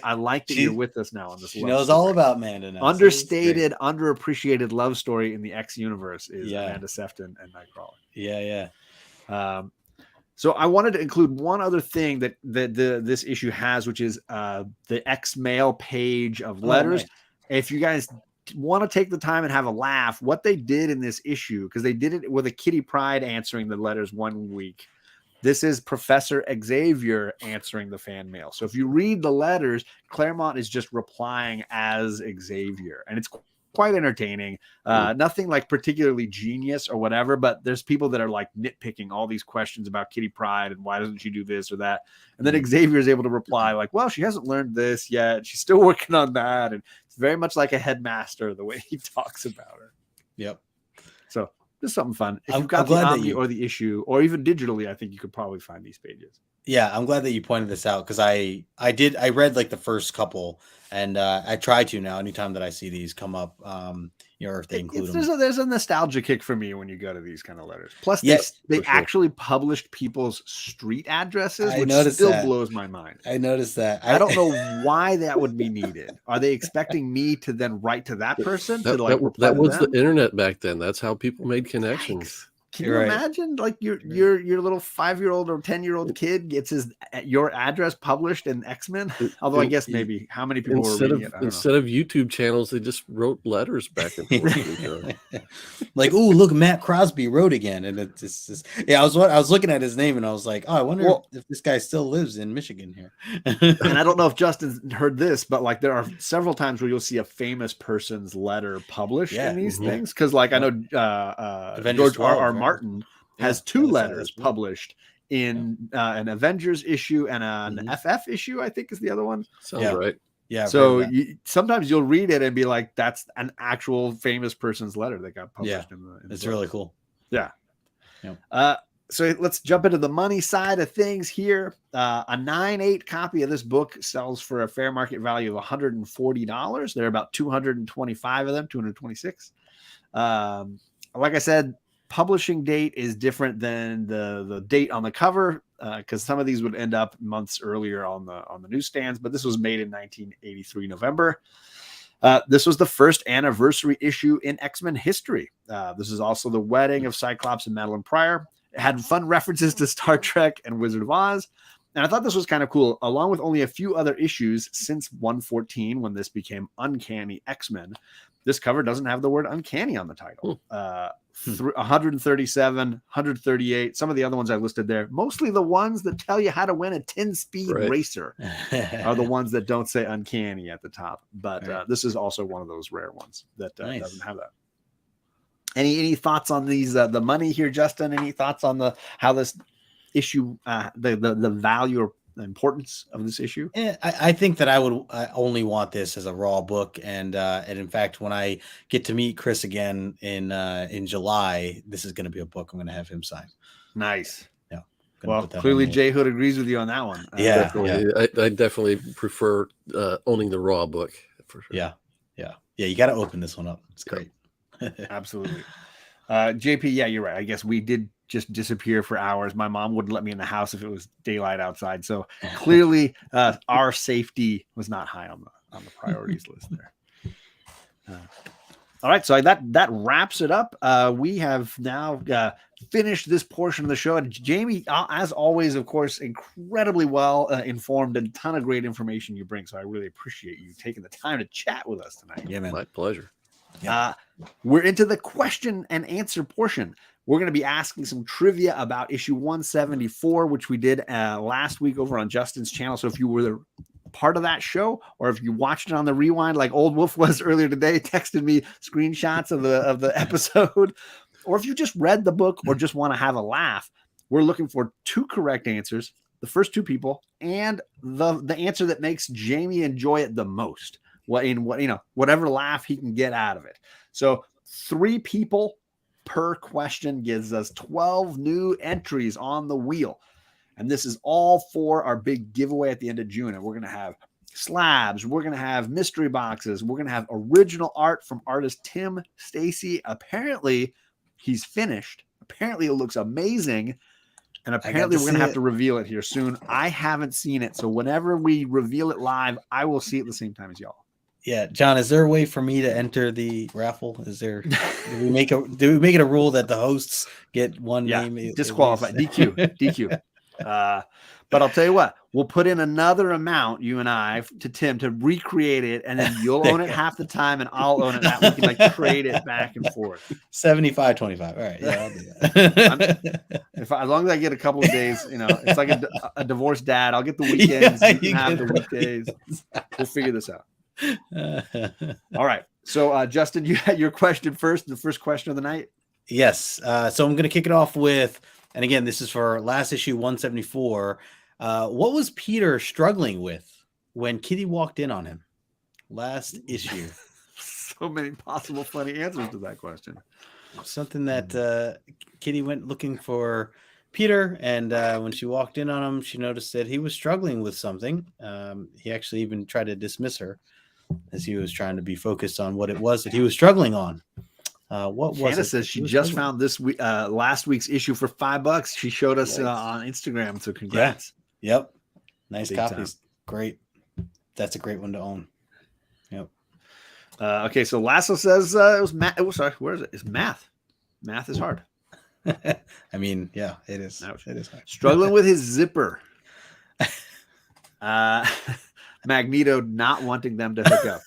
with us now on this. She knows all about Amanda now. Understated, underappreciated love story in the X universe is Amanda Sefton and Nightcrawler. Yeah. So I wanted to include one other thing that this issue has, which is the X mail page of letters. Nice. If you guys want to take the time and have a laugh, what they did in this issue, because they did it with a Kitty Pryde answering the letters one week. This is Professor Xavier answering the fan mail. So if you read the letters, Claremont is just replying as Xavier, and it's quite entertaining. Nothing like particularly genius or whatever, but there's people that are like nitpicking all these questions about Kitty Pryde and why doesn't she do this or that, and then Xavier is able to reply like, well, she hasn't learned this yet, she's still working on that. And it's very much like a headmaster the way he talks about her. Yep. So just something fun. If I'm you've got glad the that Omni or the issue, or even digitally, I think you could probably find these pages. Yeah, I'm glad that you pointed this out, because I read like the first couple, and I try to now anytime that I see these come up, if they include them. There's a nostalgia kick for me when you go to these kind of letters. Plus, they actually published people's street addresses, which still blows my mind. I noticed that. I don't know why that would be needed. Are they expecting me to then write to that person? That was the internet back then. That's how people made connections. Yikes. Can you imagine, like your little 5-year-old or 10-year-old kid gets your address published in X-Men? Although I guess maybe how many people were reading it? Instead of YouTube channels, they just wrote letters back and forth. Like, oh, look, Matt Crosby wrote again, and it's just, I was looking at his name and I was like, oh, I wonder if this guy still lives in Michigan here. And I don't know if Justin heard this, but like there are several times where you'll see a famous person's letter published in these things, because like I know George R.R. Martin has 2 letters published in an Avengers issue and an FF issue, I think is the other one. Sounds right. Yeah. So sometimes you'll read it and be like, that's an actual famous person's letter that got published in the it's book. really cool. Yeah. Yep. So let's jump into the money side of things here. A 9.8 copy of this book sells for a fair market value of $140. There are about 225 of them, 226. Like I said, publishing date is different than the date on the cover, because some of these would end up months earlier on the newsstands, but this was made in 1983 November. This was the first anniversary issue in X-Men history. This is also the wedding of Cyclops and Madeline Pryor. It had fun references to Star Trek and Wizard of Oz. And I thought this was kind of cool. Along with only a few other issues since 114, when this became Uncanny X-Men, this cover doesn't have the word uncanny on the title. 137, 138. Some of the other ones I listed there, mostly the ones that tell you how to win a 10-speed racer, are the ones that don't say uncanny at the top. But this is also one of those rare ones that doesn't have that. Any thoughts on these? The money here, Justin? Any thoughts on how this issue, the value or importance of this issue? I think that I would only want this as a raw book, and in fact, when I get to meet Chris again in July, this is going to be a book I'm going to have him sign. Nice. Yeah. Well, clearly JHood agrees with you on that one. Definitely. I definitely prefer owning the raw book for sure. Yeah. You got to open this one up. It's great. Absolutely. JP, yeah, you're right. I guess we did just disappear for hours. My mom wouldn't let me in the house if it was daylight outside. So clearly our safety was not high on the priorities list there. All right. So that wraps it up. We have now finished this portion of the show. And Jamie, as always, of course, incredibly well informed and a ton of great information you bring. So I really appreciate you taking the time to chat with us tonight. Yeah, man. My pleasure. We're into the question and answer portion. We're going to be asking some trivia about issue 174, which we did last week over on Justin's channel. So if you were part of that show, or if you watched it on the rewind, like Old Wolf was earlier today, texted me screenshots of the episode, or if you just read the book or just want to have a laugh, we're looking for 2 correct answers, the first 2 people, and the answer that makes Jamie enjoy it the most. Whatever laugh he can get out of it. So 3 people per question gives us 12 new entries on the wheel. And this is all for our big giveaway at the end of June. And we're going to have slabs. We're going to have mystery boxes. We're going to have original art from artist Tim Stacy. Apparently, he's finished. Apparently, it looks amazing. And apparently, we're going to have to reveal it here soon. I haven't seen it. So whenever we reveal it live, I will see it at the same time as y'all. Yeah, John, is there a way for me to enter the raffle? Is there? Do we make it a rule that the hosts get one name? Disqualified. DQ. But I'll tell you what, we'll put in another amount, you and I, to Tim to recreate it, and then you'll own it half the time, and I'll own it. That we can trade it back and forth. 75-25. All right, yeah, I'll do that. As long as I get a couple of days, it's like a divorced dad. I'll get the weekends. You can have the weekdays. We'll figure this out. All right. So, Justin, you had your question first, the first question of the night. Yes. So I'm going to kick it off with, and again, this is for last issue 174. What was Peter struggling with when Kitty walked in on him last issue? So many possible funny answers to that question. Something that Kitty went looking for Peter, and when she walked in on him, she noticed that he was struggling with something. He actually even tried to dismiss her as he was trying to be focused on what it was that he was struggling on. What was Hannah says she just found this week, last week's issue for $5. She showed us on Instagram. So congrats. Yeah. Yep. Nice Big copies. Time. Great. That's a great one to own. Yep. Okay. So Lasso says it was math. Oh, sorry. Where is it? It's math. Math is hard. I mean, yeah, it is. Ouch. It is hard. Struggling with his zipper. Magneto not wanting them to hook up.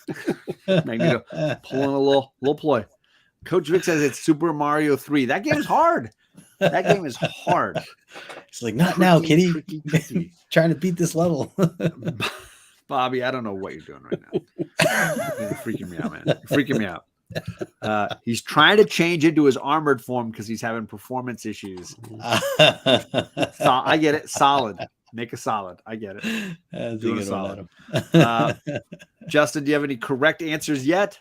Magneto pulling a little ploy. Coach Vic says it's Super Mario 3. That game is hard. That game is hard. It's like, not now, Kitty. Tricky. Trying to beat this level. Bobby, I don't know what you're doing right now. You're freaking me out, man. You're freaking me out. He's trying to change into his armored form because he's having performance issues. So I get it. Solid. Make a solid. I get it. Do a solid. Justin, do you have any correct answers yet?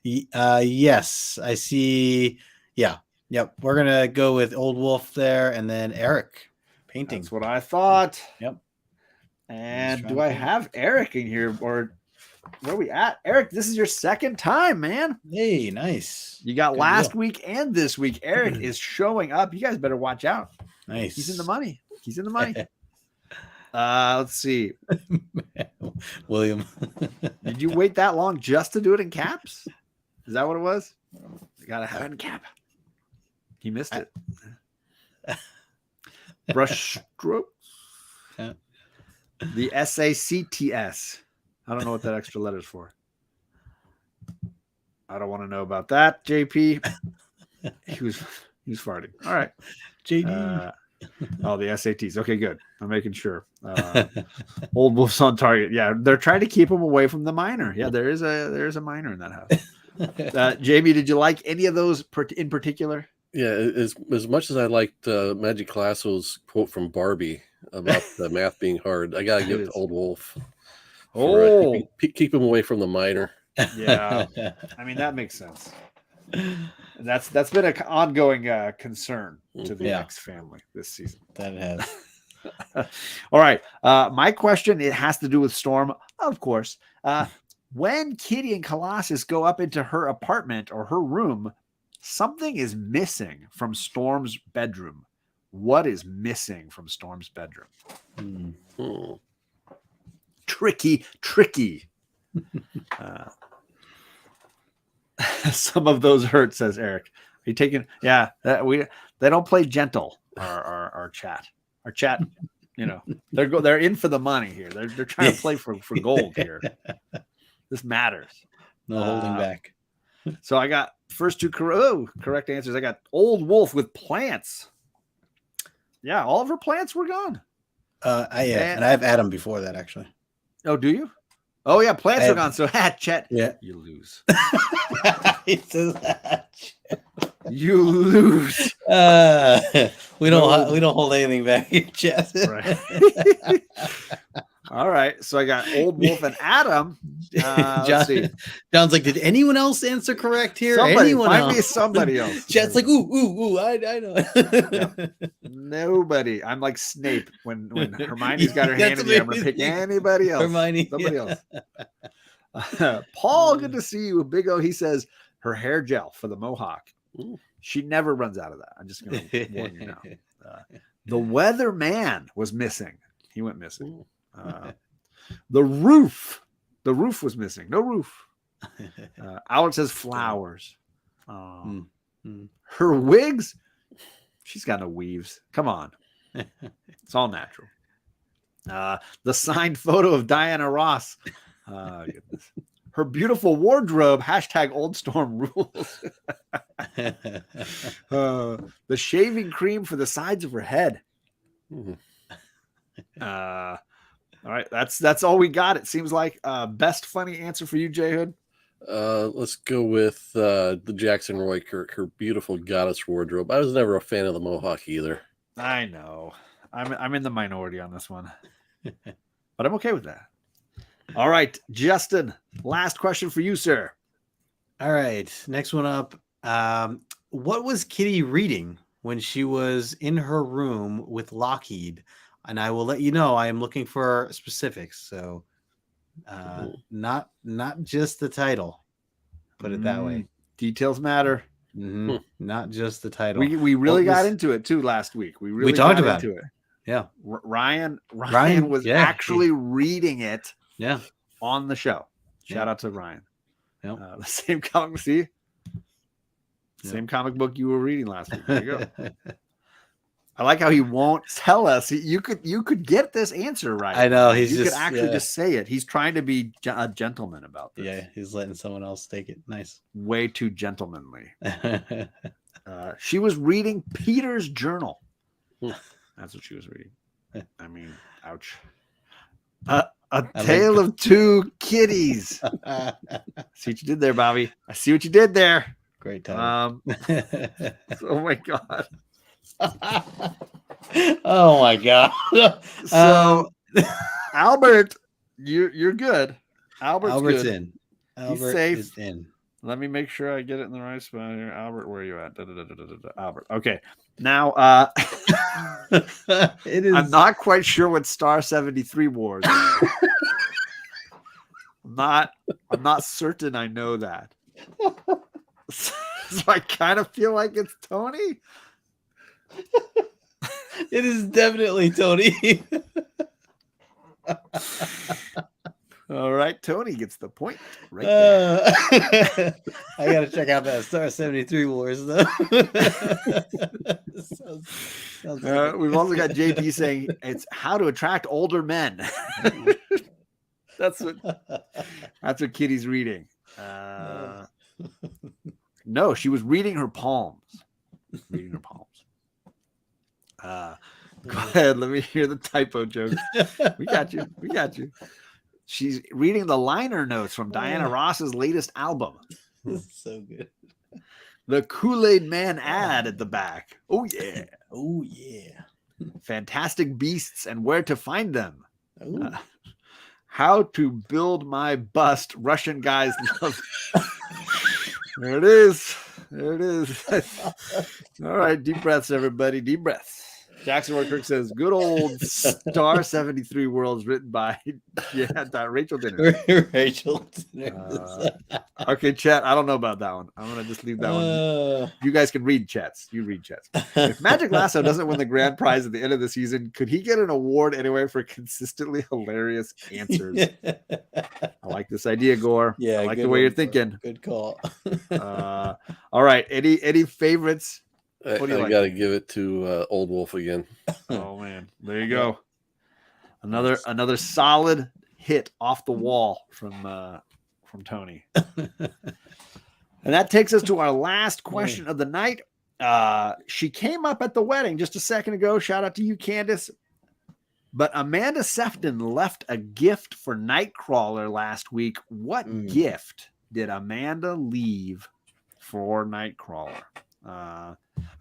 Yes, I see. Yeah. Yep. We're going to go with Old Wolf there, and then Eric painting. That's what I thought. Yep. And do I have Eric in here, or where are we at? Eric, this is your second time, man. Hey, nice. You got last week and this week. Eric is showing up. You guys better watch out. Nice. He's in the money. He's in the money. Let's see. William. Did you wait that long just to do it in caps? Is that what it was? You gotta have it in cap. He missed it. Brush strokes. Yeah. The SACTS. I don't know what that extra letter's for. I don't want to know about that, JP. He was farting. All right. JD. Oh, the SATs. Okay, good. I'm making sure. Old Wolf's on target. Yeah, they're trying to keep him away from the minor. Yeah, there is a minor in that house. Jamie, did you like any of those in particular? Yeah, as much as I liked Magic Lasso's quote from Barbie, about the math being hard. I gotta give it to Old Wolf. Oh, Keep him away from the minor. Yeah, I mean that makes sense. That's been an ongoing concern to the X family this season. That has. All right, my question, it has to do with Storm, of course. When Kitty and Colossus go up into her apartment or her room, something is missing from Storm's bedroom. What is missing from Storm's bedroom? Tricky. Some of those hurt, says Eric. Are you taking? Yeah, they don't play gentle. Our chat, they're in for the money here. They're trying to play for gold here. This matters. No holding back. So I got first two correct answers. I got Old Wolf with plants. Yeah, all of her plants were gone. And I have Adam before that, actually. Oh, do you? Oh yeah, plants are gone. So Chet, you lose. He says that. You lose. We don't hold anything back here, Chet. Right. All right, so I got Old Wolf and Adam. Let's see. John's like, did anyone else answer correct here? Find me somebody else. Chet's like, ooh, I know. Yep. Nobody. I'm like Snape when Hermione's got her hand in the air. I'm gonna pick anybody else. Somebody else. Paul, good to see you. Big O. He says her hair gel for the mohawk. She never runs out of that. I'm just gonna warn you now. The weatherman was missing. He went missing. The roof was missing. No roof. Albert says flowers. Her wigs, she's got no weaves. Come on. It's all natural. The signed photo of Diana Ross. Goodness. Her beautiful wardrobe, # Old Storm rules. The shaving cream for the sides of her head. All right, that's all we got. It seems like best funny answer for you, JHood. Let's go with the Jackson Roy Kirk, her beautiful goddess wardrobe. I was never a fan of the mohawk either. I know. I'm in the minority on this one, but I'm okay with that. All right, Justin, last question for you, sir. All right, next one up. What was Kitty reading when she was in her room with Lockheed? And I will let you know I am looking for specifics. So not just the title. Put it that way. Details matter. Not just the title. We really got into it too last week. We talked about it. Yeah. Ryan was actually reading it on the show. Shout out to Ryan. The same comic, same comic book you were reading last week. There you go. I like how he won't tell us. You could get this answer right. I know. You could actually just say it. He's trying to be a gentleman about this. Yeah, he's letting someone else take it. Nice. Way too gentlemanly. She was reading Peter's journal. That's what she was reading. I mean, ouch. A tale of two kitties. See what you did there, Bobby. I see what you did there. Great time. Oh my God. Oh my God. So Albert, you're good. Albert's good. In. He's safe. Is in. Let me make sure I get it in the right spot here. Albert, where are you at? Albert. Okay. Now it is. I'm not quite sure what Star 73 Wars is. I'm not certain I know that. So I kind of feel like it's Tony. It is definitely Tony. All right, Tony gets the point right there. I gotta check out that Star 73 Wars though. sounds We've also got JP saying it's how to attract older men. That's what Kitty's reading. No, she was reading her palms. Go ahead. Let me hear the typo joke. We got you. She's reading the liner notes from Diana Ross's latest album. This is so good. The Kool-Aid Man ad at the back. Oh yeah. Fantastic Beasts and Where to Find Them. How to Build My Bust. Russian Guys Love. There it is. There it is. All right. Deep breaths, everybody. Deep breaths. Jackson Ward Kirk says, good old Star 73 Worlds written by Rachel Dinner. Rachel Dinner. Okay, chat. I don't know about that one. I'm going to just leave that one. You guys can read chats. You read chats. If Magic Lasso doesn't win the grand prize at the end of the season, could he get an award anyway for consistently hilarious answers? I like this idea, Gore. Yeah, I like the way you're thinking. Good call. All right. Any favorites? I got to give it to Old Wolf again. Oh man, there you go. Another solid hit off the wall from Tony. And that takes us to our last question of the night. She came up at the wedding just a second ago. Shout out to you, Candace. But Amanda Sefton left a gift for Nightcrawler last week. What gift did Amanda leave for Nightcrawler?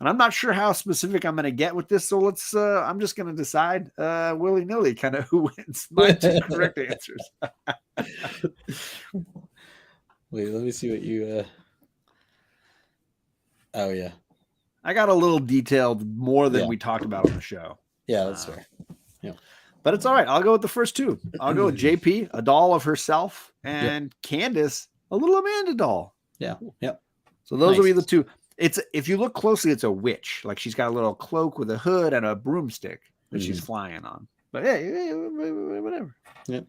And I'm not sure how specific I'm going to get with this, so let's. I'm just going to decide willy-nilly, kind of who wins my two correct answers. Wait, let me see what you. Oh yeah, I got a little detailed more than we talked about on the show. Yeah, that's fair. Yeah, but it's all right. I'll go with the first two. I'll go with JP, a doll of herself, and Candace, a little Amanda doll. Yeah, yep. So those will be the two. It's if you look closely, it's a witch. Like she's got a little cloak with a hood and a broomstick that she's flying on. But hey, whatever. Yep.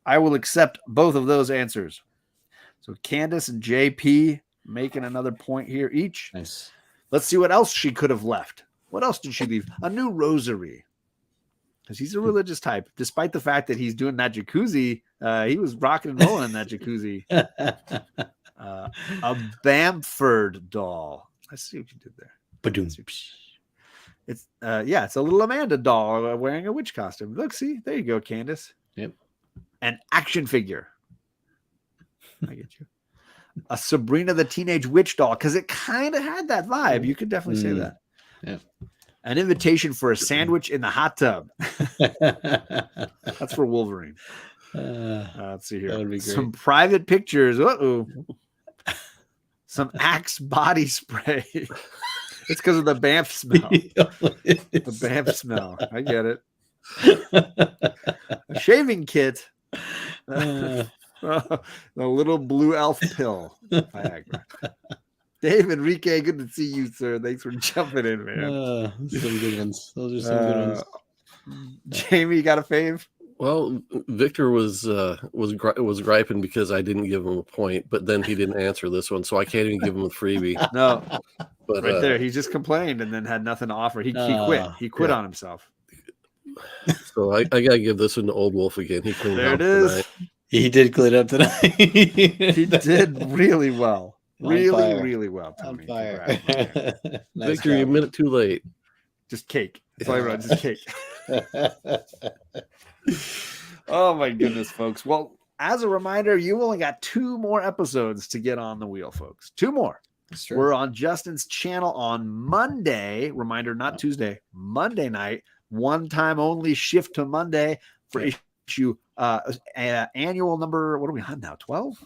I will accept both of those answers. So Candace and JP making another point here each. Nice. Let's see what else she could have left. What else did she leave? A new rosary. Because he's a religious type. Despite the fact that he's doing that jacuzzi, he was rocking and rolling in that jacuzzi. A Bamford doll. Let's see what you did there. It's it's a little Amanda doll wearing a witch costume. Look, see, there you go, Candace. Yep. An action figure. I get you. A Sabrina the Teenage Witch doll, because it kind of had that vibe. You could definitely say that. Yeah. An invitation for a sandwich in the hot tub. That's for Wolverine. Let's see here. That would be great. Some private pictures. Uh-oh. Some Axe body spray. It's because of the BAMF smell. The BAMF smell. I get it. A shaving kit. The little blue elf pill. Viagra. Dave Enrique, good to see you, sir. Thanks for jumping in, man. Some good ones. Those are some good ones. Jamie, you got a fave? Well, Victor was griping because I didn't give him a point, but then he didn't answer this one, so I can't even give him a freebie. No, but right there, he just complained and then had nothing to offer. He quit. He quit on himself. So I gotta give this one to Old Wolf again. He cleaned there up it is. tonight. He did clean up tonight. He did really well. Really well. Tony. On fire. Nice Victor, job. You admit it too late. Just cake. That's all I wrote. Just cake. Oh my goodness, folks. Well, as a reminder, you only got 2 more episodes to get on the wheel, folks. 2 more. We're on Justin's channel on Monday. Reminder, not Tuesday. Monday night. One time only shift to Monday for issue annual number. What are we on now? 12?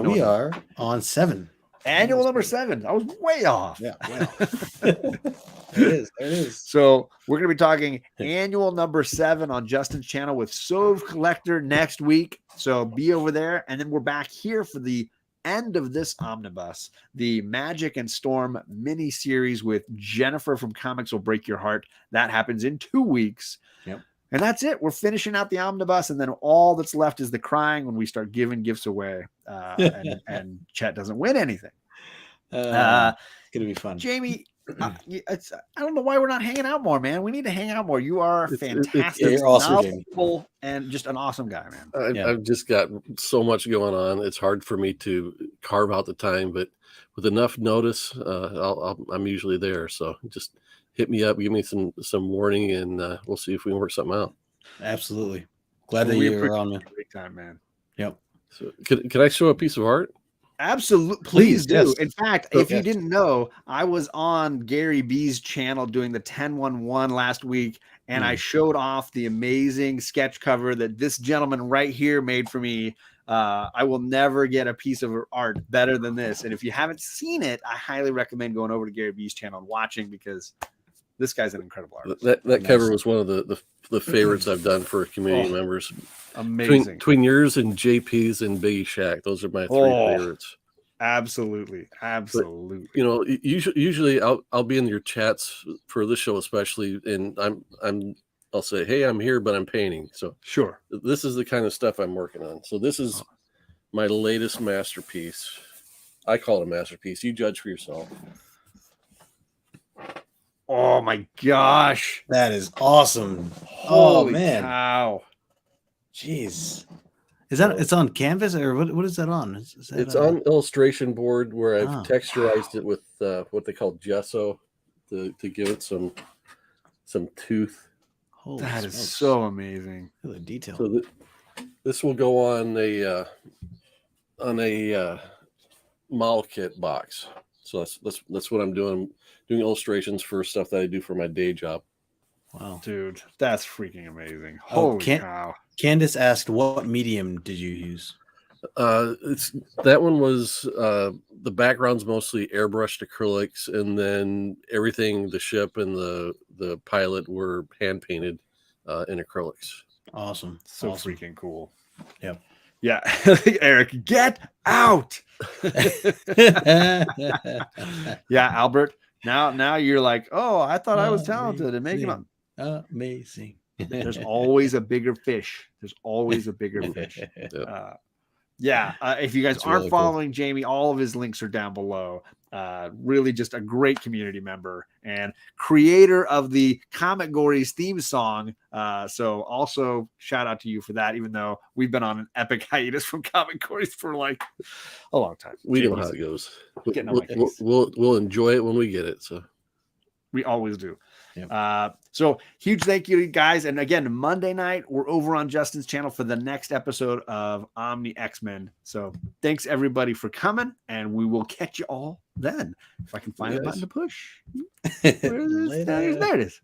We are on 7. Annual number 7. I was way off. Yeah. There it is. So we're going to be talking annual number 7 on Justin's channel with Sove Collector next week. So be over there. And then we're back here for the end of this omnibus, the Magic and Storm mini series with Jennifer from Comics Will Break Your Heart. That happens in 2 weeks. Yep. And that's it. We're finishing out the omnibus, and then all that's left is the crying when we start giving gifts away, and Chet doesn't win anything. It's gonna be fun, Jamie. I don't know why we're not hanging out more, man. We need to hang out more. You are fantastic, you're awesome, and just an awesome guy, man. I've just got so much going on. It's hard for me to carve out the time, but with enough notice, I'm usually there. So just hit me up, give me some warning, and we'll see if we can work something out. Absolutely. Glad that you were on, man. Great time, man. Yep. So can I show a piece of art? Absolutely. Please do. Yes. In fact, if you didn't know, I was on Gary B's channel doing the 10-1-1 last week, and I showed off the amazing sketch cover that this gentleman right here made for me. I will never get a piece of art better than this. And if you haven't seen it, I highly recommend going over to Gary B's channel and watching, because this guy's an incredible artist. That cover was one of the favorites I've done for community members. Amazing. Between yours and JP's and Biggie Shack, those are my three favorites. Absolutely. But, you know, usually I'll be in your chats for this show especially, and I'll say, hey, I'm here, but I'm painting. So sure, this is the kind of stuff I'm working on. So this is my latest masterpiece. I call it a masterpiece. You judge for yourself. Oh my gosh, that is awesome! Holy man, cow! Jeez, is that it's on canvas or what is that on? It's on illustration board where I've texturized it with what they call gesso to give it some tooth. Holy that smokes. is so amazing. The detail. So this will go on a model kit box. So that's what I'm doing. Doing illustrations for stuff that I do for my day job. Wow, dude, that's freaking amazing! Holy cow! Candace asked, "What medium did you use?" That one was the background's mostly airbrushed acrylics, and then everything, the ship and the pilot were hand painted in acrylics. Awesome, so freaking cool. Yep. Yeah, Eric, get out! Yeah, Albert. Now you're like, oh, I thought I was talented and making them amazing. There's always a bigger fish. There's always a bigger fish. If you guys aren't really following Jamie, all of his links are down below. Really just a great community member and creator of the Comic Gories theme song. So also shout out to you for that, even though we've been on an epic hiatus from Comic Gories for like a long time. We know how it goes. We'll enjoy it when we get it. So we always do. Yep. So huge thank you, guys. And again, Monday night, we're over on Justin's channel for the next episode of Omni X-Men. So thanks everybody for coming, and we will catch you all then. If I can find a button to push. There it is.